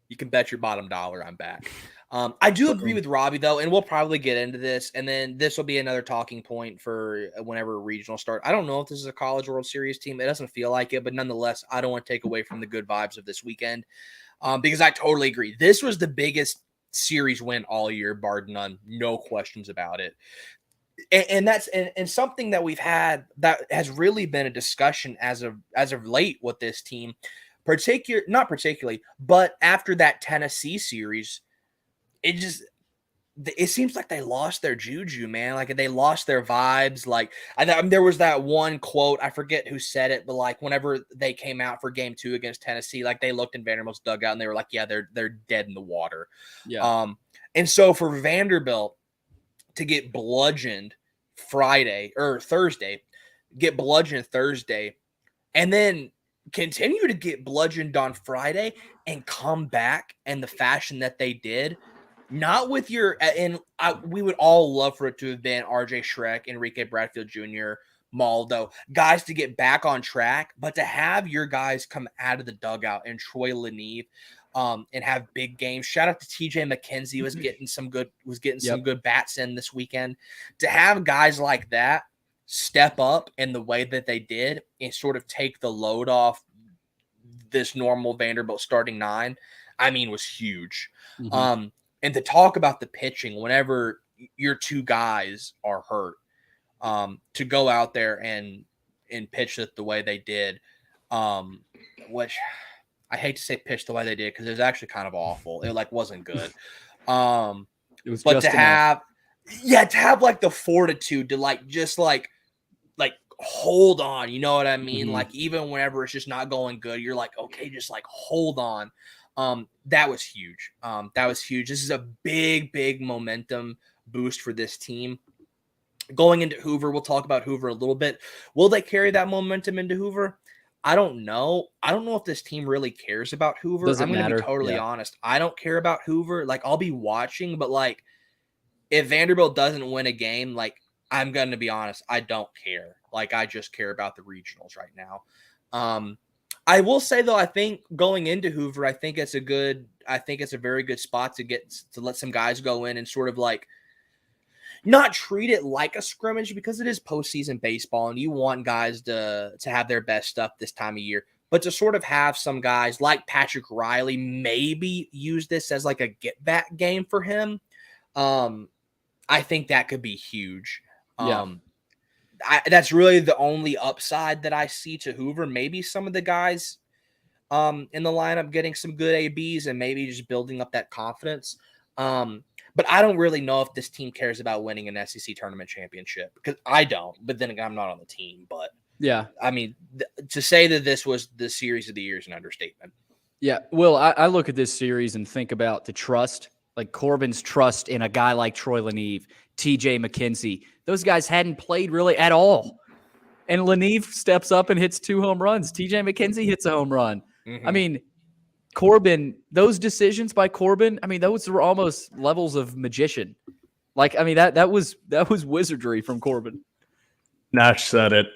You can bet your bottom dollar I'm back. I do agree with Robbie, though, and we'll probably get into this, and then this will be another talking point for whenever regional start. I don't know if this is a College World Series team. It doesn't feel like it, but nonetheless, I don't want to take away from the good vibes of this weekend because I totally agree. This was the biggest series win all year, bar none. No questions about it. And that's and something that we've had that has really been a discussion as of late with this team, not particularly, but after that Tennessee series, it seems like they lost their juju, man. Like they lost their vibes. Like there was that one quote, I forget who said it, but like whenever they came out for game 2 against Tennessee, like they looked in Vanderbilt's dugout and they were like, yeah, they're dead in the water. Yeah. And so for Vanderbilt to get bludgeoned Thursday, and then continue to get bludgeoned on Friday and come back in the fashion that they did. Not with we would all love for it to have been RJ Schreck, Enrique Bradfield Jr., Maldo, guys to get back on track, but to have your guys come out of the dugout and Troy Leneve and have big games. Shout out to TJ McKenzie was getting some good bats in this weekend. To have guys like that step up in the way that they did and sort of take the load off this normal Vanderbilt starting 9, I mean, was huge. Mm-hmm. And to talk about the pitching whenever your 2 guys are hurt, to go out there and pitch it the way they did, which I hate to say pitch the way they did because it was actually kind of awful. It wasn't good. It was, but to have like the fortitude to just hold on, you know what I mean? Mm-hmm. Like even whenever it's just not going good, you're like, okay, just hold on. That was huge. This is a big momentum boost for this team. Going into Hoover, we'll talk about Hoover a little bit. Will they carry that momentum into Hoover? I don't know. I don't know if this team really cares about Hoover. I'm going to be totally honest. I don't care about Hoover. I'll be watching, but if Vanderbilt doesn't win a game, I'm going to be honest, I don't care. I just care about the regionals right now. I will say though, I think going into Hoover, I think it's a very good spot to let some guys go in and sort of not treat it like a scrimmage because it is postseason baseball and you want guys to have their best stuff this time of year, but to sort of have some guys like Patrick Riley maybe use this as a get back game for him. I think that could be huge. That's really the only upside that I see to Hoover. Maybe some of the guys in the lineup getting some good ABs and maybe just building up that confidence. But I don't really know if this team cares about winning an SEC tournament championship because I don't. But then again, I'm not on the team. But yeah, I mean, to say that this was the series of the year is an understatement. Yeah, well, I look at this series and think about the trust, Corbin's trust in a guy like Troy Leneve, TJ McKenzie. Those guys hadn't played really at all. And Leneve steps up and hits 2 home runs. TJ McKenzie hits a home run. Mm-hmm. I mean, Corbin, those decisions by Corbin, I mean, those were almost levels of magician. That was wizardry from Corbin. Nash said it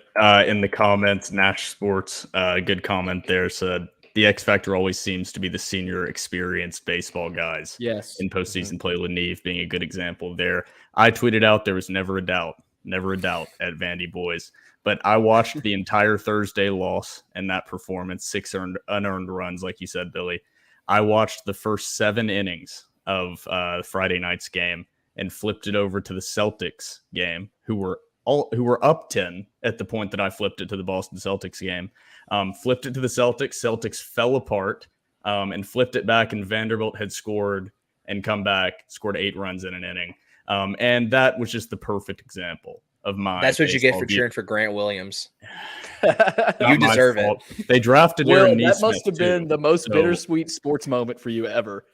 in the comments. Nash Sports, good comment there, said the X factor always seems to be the senior experienced baseball guys. Yes. In postseason play, Leneve being a good example there. I tweeted out there was never a doubt at Vandy boys. But I watched the entire Thursday loss and that performance, 6 unearned runs, like you said, Billy. I watched the first 7 innings of Friday night's game and flipped it over to the Celtics game, who were up 10 at the point that I flipped it to the Boston Celtics game. Flipped it to the Celtics. Celtics fell apart and flipped it back, and Vanderbilt had scored and come back, scored 8 runs in an inning. And that was just the perfect example of mine. That's what you get for cheering for Grant Williams. You deserve it. They drafted Aaron Neesmith. That must have been the most bittersweet sports moment for you ever.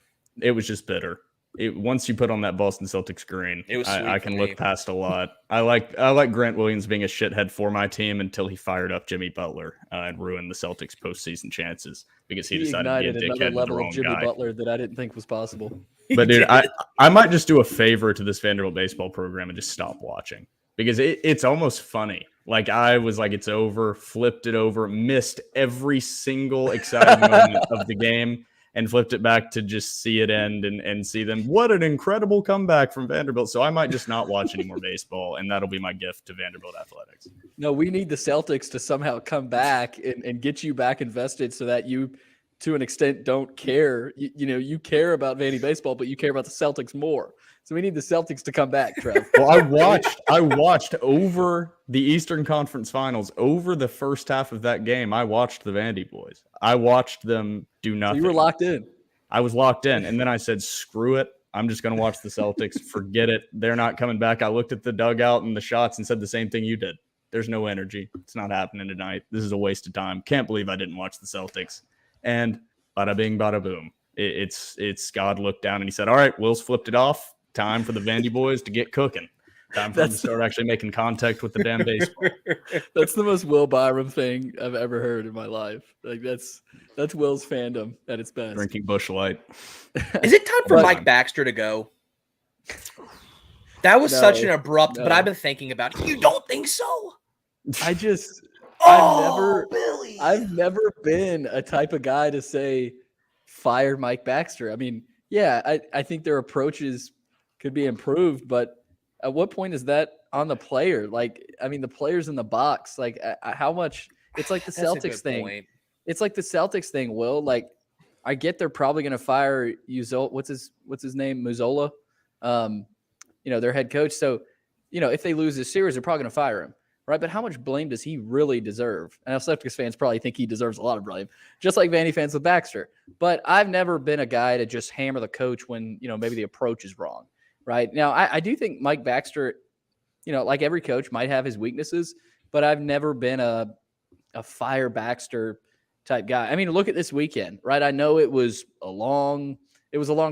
It was just bitter. once you put on that Boston Celtics green, it was I can look past a lot. I like Grant Williams being a shithead for my team until he fired up Jimmy Butler and ruined the Celtics postseason chances because he decided to be a dickhead another level with the of Jimmy wrong guy. Butler that I didn't think was possible. But dude, I might just do a favor to this Vanderbilt baseball program and just stop watching because it's almost funny. Like I was like, it's over, flipped it over, missed every single exciting moment of the game. And flipped it back to just see it end and see them. What an incredible comeback from Vanderbilt. So I might just not watch any more baseball, and that'll be my gift to Vanderbilt athletics. No, we need the Celtics to somehow come back and get you back invested so that you, to an extent, don't care. You care about Vandy baseball, but you care about the Celtics more. So we need the Celtics to come back, Trev. Well, I watched over the Eastern Conference Finals, over the first half of that game. I watched the Vandy boys. I watched them do nothing. So you were locked in. I was locked in. And then I said, screw it. I'm just going to watch the Celtics. Forget it. They're not coming back. I looked at the dugout and the shots and said the same thing you did. There's no energy. It's not happening tonight. This is a waste of time. Can't believe I didn't watch the Celtics. And bada bing, bada boom. It's God looked down and he said, all right, Will's flipped it off. Time for the Vandy boys to get cooking. Time for them to start actually making contact with the damn baseball. That's the most Will Byrum thing I've ever heard in my life. Like that's Will's fandom at its best. Drinking Busch Light. Is it time for Mike Baxter to go? That was such an abrupt, but I've been thinking about it. You don't think so? I've never been a type of guy to say fire Mike Baxter. I mean, yeah, I think their approaches could be improved, but at what point is that on the player? Like, I mean, the player's in the box. Like, how much? It's like the Celtics thing. Point. It's like the Celtics thing, Will. Like, I get they're probably going to fire Uzola. What's his name? Mazzola, their head coach. So, if they lose this series, they're probably going to fire him, right? But how much blame does he really deserve? And Celtics fans probably think he deserves a lot of blame, just like Vandy fans with Baxter. But I've never been a guy to just hammer the coach when, maybe the approach is wrong. Right now, I do think Mike Baxter, like every coach, might have his weaknesses, but I've never been a fire Baxter type guy. I mean, look at this weekend, right? I know it was a long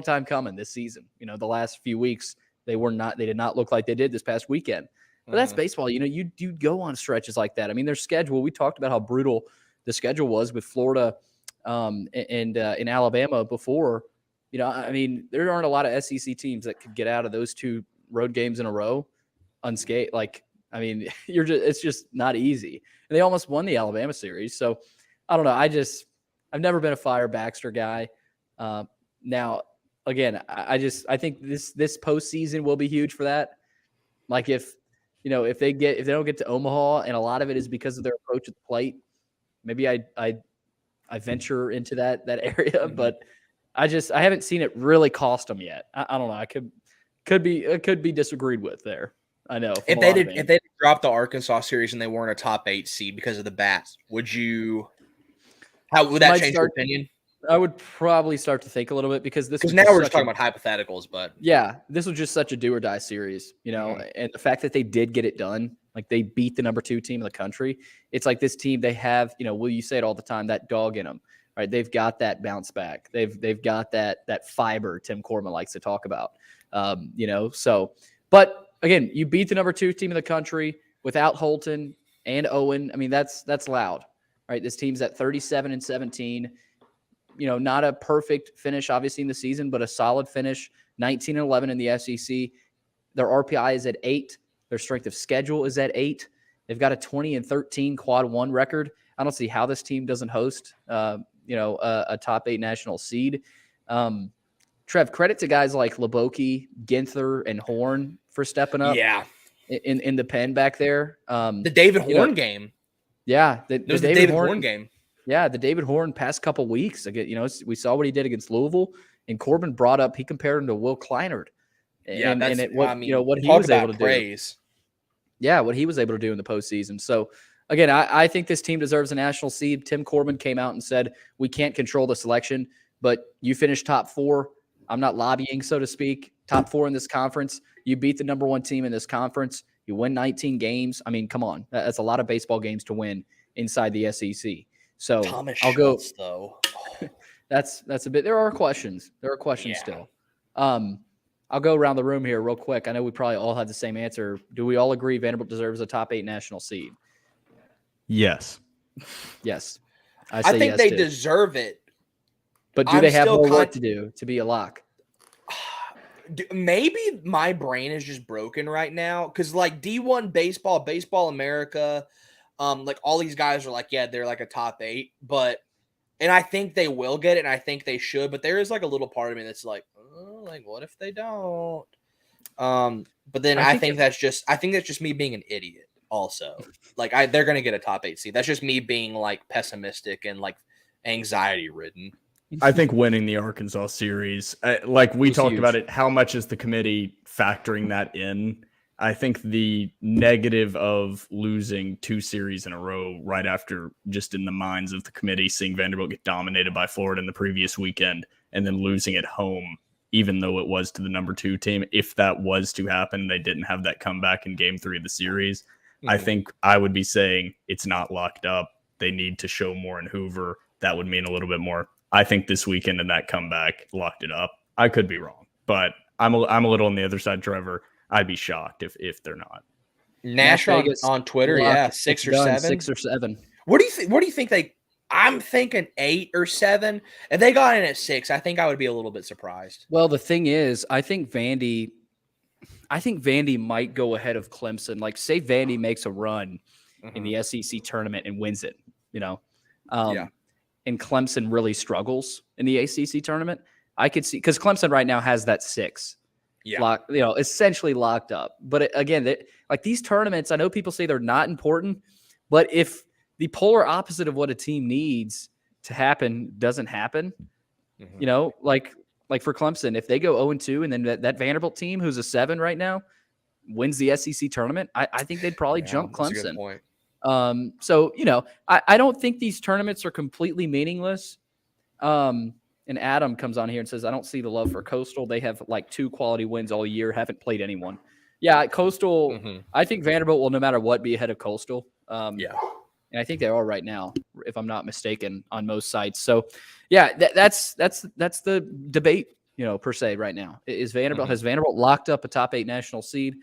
time coming this season. The last few weeks they did not look like they did this past weekend. But that's baseball. You do go on stretches like that. I mean, their schedule. We talked about how brutal the schedule was with Florida and in Alabama before. I mean, there aren't a lot of SEC teams that could get out of those two road games in a row unscathed. Like, I mean, it's just not easy. And they almost won the Alabama series. So I don't know. I've never been a fire Baxter guy. Now, again, I think this postseason will be huge for that. Like if they don't get to Omaha, and a lot of it is because of their approach at the plate, maybe I venture into that area, but I haven't seen it really cost them yet. I don't know. I could be disagreed with there. I know. If they did drop the Arkansas series and they weren't a top 8 seed because of the bats, how would that change your opinion? I would probably start to think a little bit because now we're just talking about hypotheticals, but yeah, this was just such a do or die series, and the fact that they did get it done, like they beat the number 2 team in the country. It's like this team, they have, Will, you say it all the time, that dog in them. Right, they've got that bounce back. They've got that fiber Tim Corbin likes to talk about. So, but again, you beat the number 2 team in the country without Holton and Owen. I mean, that's loud, right? This team's at 37-17. Not a perfect finish, obviously, in the season, but a solid finish. 19-11 in the SEC. Their RPI is at 8. Their strength of schedule is at 8. They've got a 20-13 quad 1 record. I don't see how this team doesn't host, a top 8 national seed. Trev, credit to guys like Leboke, Ginther, and Horn for stepping up. Yeah, in the pen back there. The David Horn game. Yeah, the David Horn game. Yeah, the David Horn past couple weeks. Again, we saw what he did against Louisville, and Corbin he compared him to Will Kleinert. What he was able to praise. do. Yeah, what he was able to do in the postseason. So. Again, I think this team deserves a national seed. Tim Corbin came out and said, we can't control the selection, but you finished top 4. I'm not lobbying, so to speak. Top 4 in this conference. You beat the number 1 team in this conference. You win 19 games. I mean, come on. That's a lot of baseball games to win inside the SEC. So Thomas I'll Schultz, go. Though. That's a bit. There are questions. Still. I'll go around the room here real quick. I know we probably all had the same answer. Do we all agree Vanderbilt deserves a top 8 national seed? Yes. Yes. I think yes they too. deserve it. But do they have more work to do to be a lock? Maybe my brain is just broken right now because like D1 baseball, Baseball America, like all these guys are like, yeah, they're like a top 8, and I think they will get it, and I think they should, but there is like a little part of me that's like, oh, like what if they don't? But then I think that's just me being an idiot. Also, like they're gonna get a top 8 seed. That's just me being like pessimistic and like anxiety ridden. I think winning the Arkansas series, like we talked about it, how much is the committee factoring that in? I think the negative of losing 2 series in a row right after, just in the minds of the committee, seeing Vanderbilt get dominated by Florida in the previous weekend and then losing at home, even though it was to the number 2 team. If that was to happen, they didn't have that comeback in game 3 of the series. I think I would be saying it's not locked up. They need to show more in Hoover. That would mean a little bit more. I think this weekend and that comeback locked it up. I could be wrong, but I'm a little on the other side, Trevor. I'd be shocked if they're not. Nash on Twitter, yeah, 6 or 7. 6 or 7. What do you think they? I'm thinking 8 or 7. If they got in at 6, I think I would be a little bit surprised. Well, the thing is, I think Vandy might go ahead of Clemson. Like, say Vandy makes a run in the SEC tournament and wins it, and Clemson really struggles in the ACC tournament. I could see, because Clemson right now has that 6. Essentially locked up. But again, like these tournaments, I know people say they're not important, but if the polar opposite of what a team needs to happen doesn't happen, like for Clemson, if they go 0-2 and then that Vanderbilt team, who's a 7 right now, wins the SEC tournament, I think they'd probably jump Clemson. That's a good point. So, I don't think these tournaments are completely meaningless. And Adam comes on here and says, I don't see the love for Coastal. They have like 2 quality wins all year, haven't played anyone. Yeah, Coastal, I think Vanderbilt will, no matter what, be ahead of Coastal. And I think they are right now, if I'm not mistaken, on most sites. So, yeah, that's the debate, per se right now. Is Vanderbilt has Vanderbilt locked up a top 8 national seed?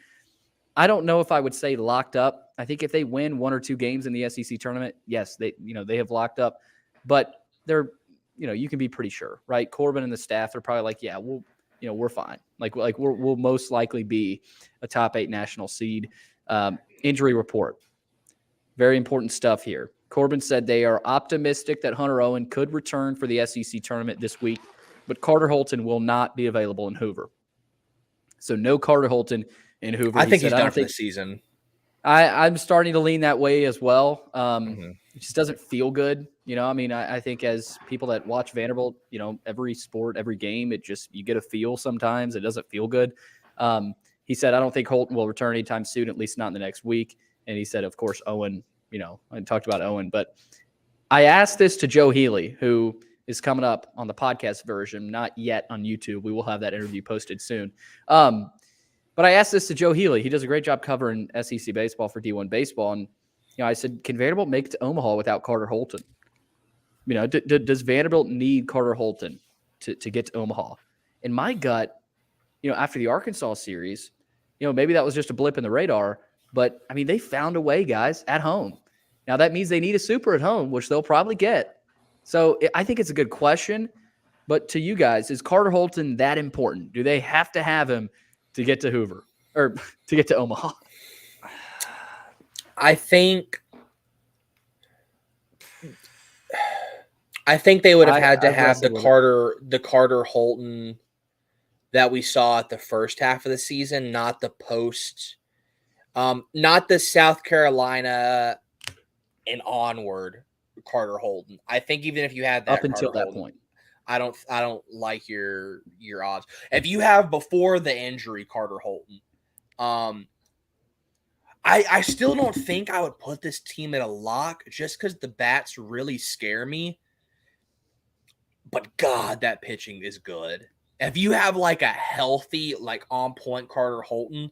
I don't know if I would say locked up. I think if they win 1 or 2 games in the SEC tournament, yes, they have locked up. But they're you can be pretty sure, right? Corbin and the staff are probably like, yeah, we're fine. Like we'll most likely be a top 8 national seed. Injury report. Very important stuff here. Corbin said they are optimistic that Hunter Owen could return for the SEC tournament this week, but Carter Holton will not be available in Hoover. So no Carter Holton in Hoover. I think he's done for the season. I'm starting to lean that way as well. It just doesn't feel good. I think as people that watch Vanderbilt, every sport, every game, you get a feel sometimes. It doesn't feel good. He said, I don't think Holton will return anytime soon, at least not in the next week. And he said, of course, Owen, I talked about Owen, but I asked this to Joe Healy, who is coming up on the podcast version, not yet on YouTube. We will have that interview posted soon. But I asked this to Joe Healy. He does a great job covering SEC baseball for D1 baseball. And, I said, can Vanderbilt make it to Omaha without Carter Holton? Does Vanderbilt need Carter Holton to get to Omaha? In my gut, after the Arkansas series, maybe that was just a blip in the radar. But, they found a way, guys, at home. Now, that means they need a super at home, which they'll probably get. So I think it's a good question. But to you guys, is Carter Holton that important? Do they have to have him to get to Hoover or to get to Omaha? I think they would have had to have the Carter Holton that we saw at the first half of the season, not the post, not the South Carolina and onward Carter Holton. I think even if you had that up until that point, I don't like your odds. If you have before the injury Carter Holton, I still don't think I would put this team at a lock just because the bats really scare me. But God, that pitching is good. If you have like a healthy, like on point Carter Holton,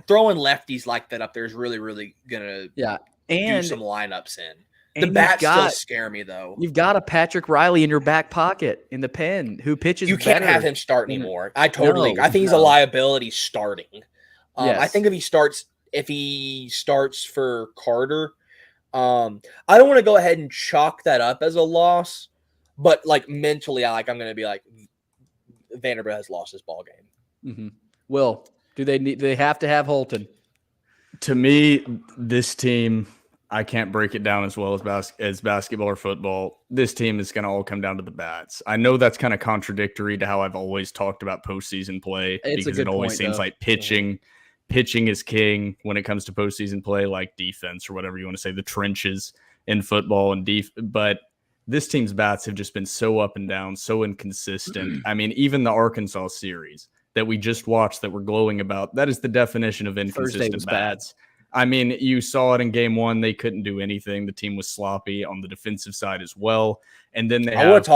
throwing lefties like that up there is really, really gonna do some lineups in. The bats still scare me, though. You've got a Patrick Riley in your back pocket in the pen who pitches. You can't have him start anymore. I totally agree. I think he's a liability starting. I think if he starts for Carter, I don't want to go ahead and chalk that up as a loss, but like mentally, I'm going to be like, Vanderbilt has lost this ball game. Mm-hmm. Will, do they have to have Holton? To me, this team, I can't break it down as well as basketball or football. This team is going to all come down to the bats. I know that's kind of contradictory to how I've always talked about postseason play, because it always seems like pitching is king when it comes to postseason play, like defense or whatever you want to say, the trenches in football and but this team's bats have just been so up and down, so inconsistent. I mean, even the Arkansas series that we just watched that we're glowing about, that is the definition of inconsistent bats. I mean, you saw it in game one. They couldn't do anything. The team was sloppy on the defensive side as well. And then they have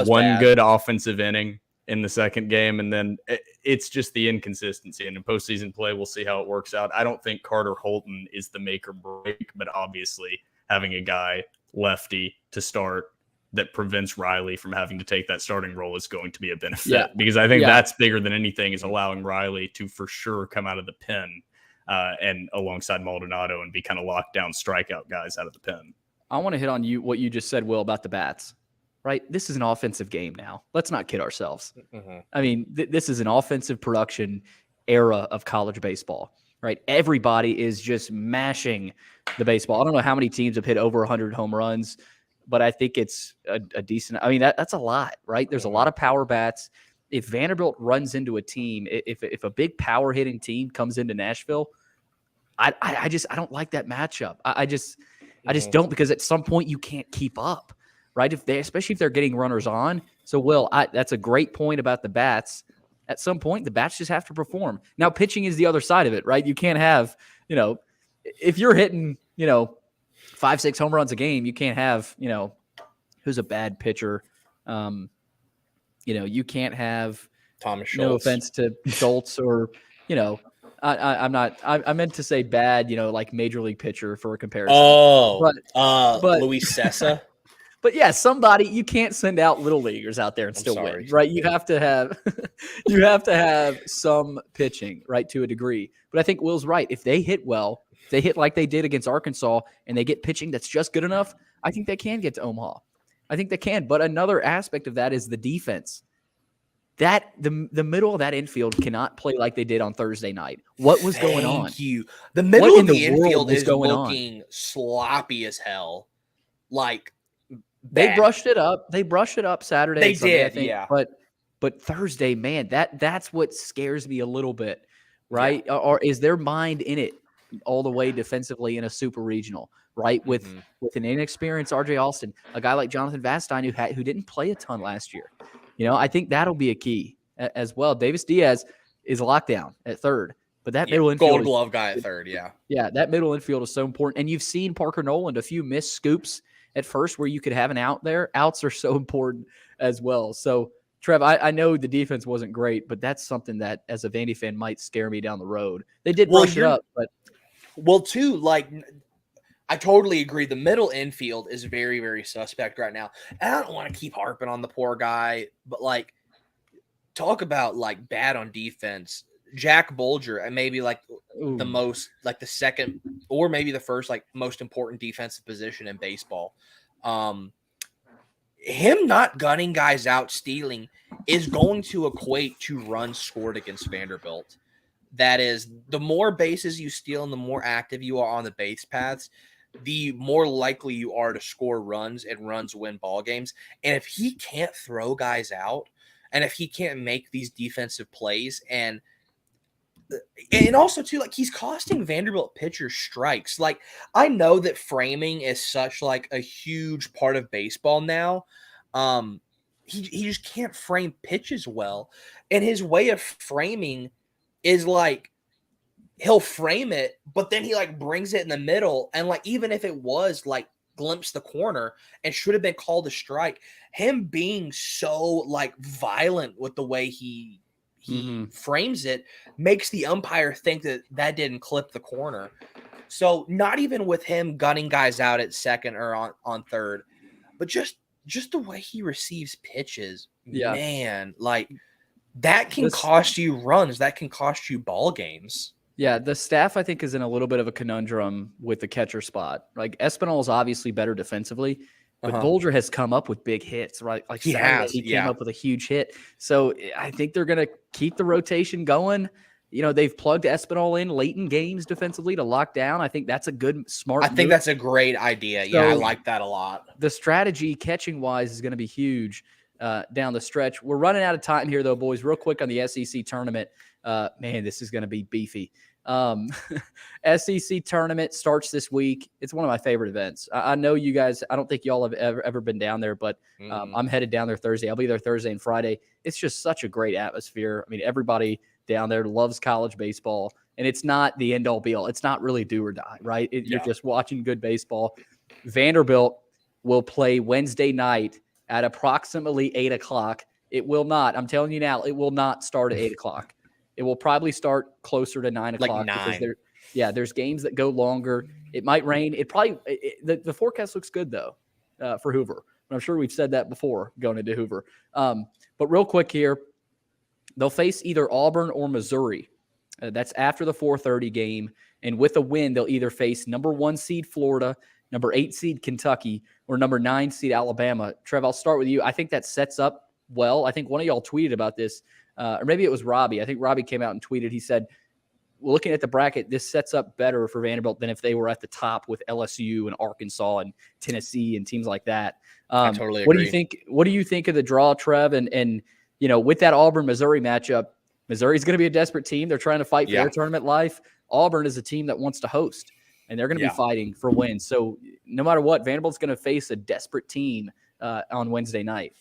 one good offensive inning in the second game. And then it's just the inconsistency. And in postseason play, we'll see how it works out. I don't think Carter Holton is the make or break, but obviously having a guy lefty to start that prevents Riley from having to take that starting role is going to be a benefit, because I think that's bigger than anything, is allowing Riley to for sure come out of the pen and alongside Maldonado and be kind of locked down strikeout guys out of the pen. I want to hit on what you just said, Will, about the bats, right? This is an offensive game now. Let's not kid ourselves. Mm-hmm. I mean, this is an offensive production era of college baseball, right? Everybody is just mashing the baseball. I don't know how many teams have hit over 100 home runs, but I think it's a decent – I mean, that's a lot, right? There's a lot of power bats. If Vanderbilt runs into a team, if a big power hitting team comes into Nashville, I don't like that matchup. I just don't, because at some point you can't keep up, right? Especially if they're getting runners on. So, Will, that's a great point about the bats. At some point, the bats just have to perform. Now, pitching is the other side of it, right? You can't have, if you're hitting, 5-6 home runs a game, you can't have, who's a bad pitcher. You can't have Thomas Schultz. No offense to Schultz or, I meant to say bad, like major league pitcher for a comparison. Oh, but Luis Cessa. But yeah, you can't send out little leaguers out there and still win, right? You have to have some pitching, right, to a degree. But I think Will's right. If they hit well, if they hit like they did against Arkansas and they get pitching that's just good enough, I think they can get to Omaha. I think they can. But another aspect of that is the defense. That the middle of that infield cannot play like they did on Thursday night. What was going on? Thank you. The middle of the infield is looking sloppy as hell. Like, they brushed it up. They brushed it up Saturday. They Sunday, did, I think. yeah. But Thursday, man, that's what scares me a little bit, right? Yeah. Or is their mind in it all the way defensively in a super regional, right? With an inexperienced RJ Austin, a guy like Jonathan Vastine who didn't play a ton last year. I think that'll be a key as well. Davis Diaz is locked down at third, but that middle infield, Gold Glove guy at third, yeah, that middle infield is so important. And you've seen Parker Noland, a few missed scoops at first where you could have an out there. Outs are so important as well. So, Trev, I know the defense wasn't great, but that's something that as a Vandy fan might scare me down the road. They did brush it up, but I totally agree. The middle infield is very, very suspect right now. And I don't want to keep harping on the poor guy, but talk about bad on defense. Jack Bolger, and maybe the most, the second or maybe the first most important defensive position in baseball. Him not gunning guys out, stealing, is going to equate to runs scored against Vanderbilt. That is, the more bases you steal and the more active you are on the base paths, the more likely you are to score runs, and runs win ball games. And if he can't throw guys out, and if he can't make these defensive plays, and also too, he's costing Vanderbilt pitchers strikes. I know that framing is such a huge part of baseball now. He just can't frame pitches well, and his way of framing is he'll frame it, but then he brings it in the middle, and even if it was glimpse the corner and should have been called a strike, him being so violent with the way he frames it makes the umpire think that didn't clip the corner. So not even with him gunning guys out at second or on third, but just the way he receives pitches, man, like that can cost you runs. That can cost you ball games. Yeah, the staff, I think, is in a little bit of a conundrum with the catcher spot. Like, Espinal is obviously better defensively, but Bolger has come up with big hits, right? Like, he came up with a huge hit. So I think they're going to keep the rotation going. You know, they've plugged Espinal in late in games defensively to lock down. I think that's a good, smart move. I think that's a great idea. So I like that a lot. The strategy, catching-wise, is going to be huge down the stretch. We're running out of time here, though, boys. Real quick on the SEC tournament. Man, this is going to be beefy. SEC tournament starts this week. It's one of my favorite events. I know you guys, I don't think y'all have ever been down there, but I'm headed down there Thursday. I'll be there Thursday and Friday. It's just such a great atmosphere. I mean, everybody down there loves college baseball, and it's not the end all be all. It's not really do or die, right? You're just watching good baseball. Vanderbilt will play Wednesday night at approximately 8 o'clock. It will not, I'm telling you now, it will not start at 8 o'clock. It will probably start closer to 9 o'clock. Like 9. Because there's games that go longer. It might rain. The forecast looks good, though, for Hoover. I'm sure we've said that before going into Hoover. But real quick here, they'll face either Auburn or Missouri. That's after the 4:30 game. And with a win, they'll either face number 1 seed Florida, number 8 seed Kentucky, or number 9 seed Alabama. Trev, I'll start with you. I think that sets up well. I think one of y'all tweeted about this. Or maybe it was Robbie. I think Robbie came out and tweeted. He said, looking at the bracket, this sets up better for Vanderbilt than if they were at the top with LSU and Arkansas and Tennessee and teams like that. I totally agree. What do you think of the draw, Trev? And you know, with that Auburn-Missouri matchup, Missouri's going to be a desperate team. They're trying to fight for their tournament life. Auburn is a team that wants to host, and they're going to be fighting for wins. So no matter what, Vanderbilt's going to face a desperate team on Wednesday night.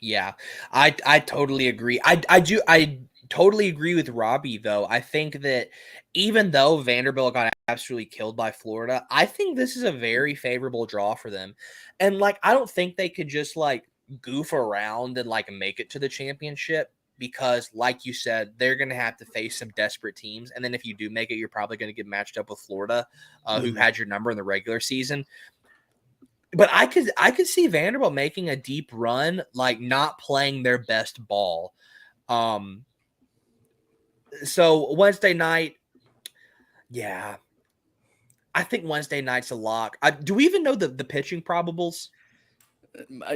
Yeah, I totally agree. I totally agree with Robbie, though. I think that even though Vanderbilt got absolutely killed by Florida, I think this is a very favorable draw for them. And, like, I don't think they could just, like, goof around and, like, make it to the championship because, like you said, they're going to have to face some desperate teams. And then if you do make it, you're probably going to get matched up with Florida, who had your number in the regular season. But I could see Vanderbilt making a deep run, like not playing their best ball. So Wednesday night, I think Wednesday night's a lock. Do we even know the pitching probables?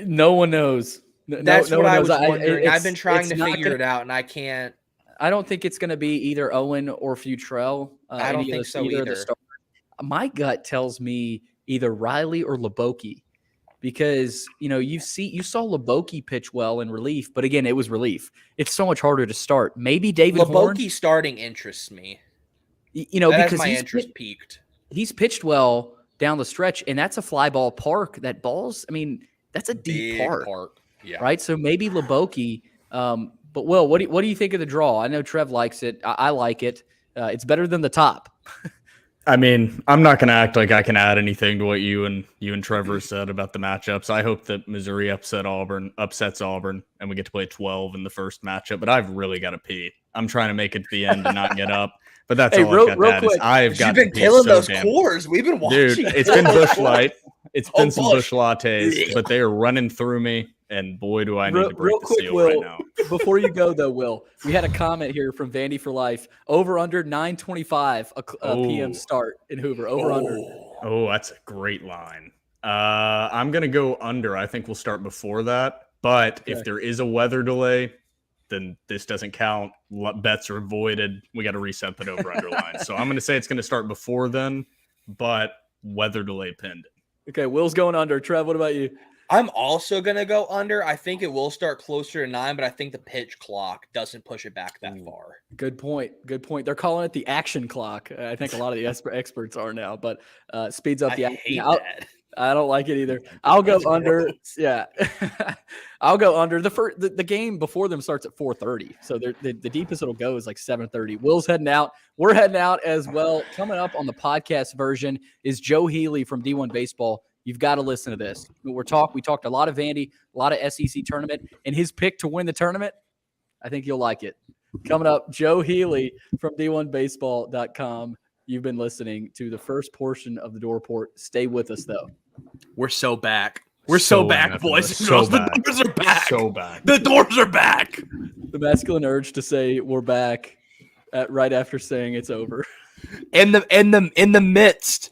No one knows. That's what I was wondering. I've been trying to figure it out, and I can't. I don't think it's going to be either Owen or Futrell. I don't think so either. My gut tells me either Riley or Leboke, because you saw Leboke pitch well in relief, but again, it was relief. It's so much harder to start. Maybe David Horn. Leboke starting interests me. Because my interest peaked. He's pitched well down the stretch, and that's a fly ball park. That ball's, that's a deep park. Yeah. Right. So maybe Leboke. But Will, what do you think of the draw? I know Trev likes it. I like it. It's better than the top. I'm not going to act like I can add anything to what you and Trevor said about the matchups. I hope that Missouri upsets Auburn, and we get to play 12 in the first matchup. But I've really got to pee. I'm trying to make it to the end and not get up. But that's all I've got to add. You've been killing those cores. We've been watching. Dude, it's been Busch Light. It's been some Busch lattes, but they are running through me. And boy, do I need to break the seal right now. Before you go, though, Will, we had a comment here from Vandy for Life. Over under 9:25 p.m. start in Hoover. Over under. Oh, that's a great line. I'm going to go under. I think we'll start before that. But if there is a weather delay, then this doesn't count. Bets are avoided. We got to reset that over under line. So I'm going to say it's going to start before then, but weather delay pending. Okay, Will's going under. Trev, what about you? I'm also going to go under. I think it will start closer to 9, but I think the pitch clock doesn't push it back that far. Good point. They're calling it the action clock. I think a lot of the experts are now, but speeds up the action. I don't like it either. I'll go under. Yeah. I'll go under. The game before them starts at 4:30. So the deepest it'll go is like 7:30. Will's heading out. We're heading out as well. Coming up on the podcast version is Joe Healy from D1 Baseball. You've got to listen to this. We talked a lot of Vandy, a lot of SEC tournament, and his pick to win the tournament, I think you'll like it. Coming up, Joe Healy from D1Baseball.com. You've been listening to the first portion of the Door Report. Stay with us, though. We're so back. We're so back, boys and girls. The doors are back. So back. The doors are back. The masculine urge to say we're back right after saying it's over. In the midst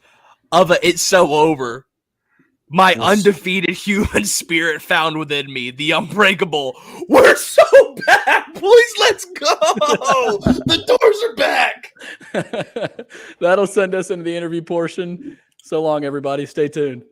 of it's so over, my undefeated human spirit found within me, the unbreakable. We're so back, boys. Let's go. The doors are back. That'll send us into the interview portion. So long, everybody. Stay tuned.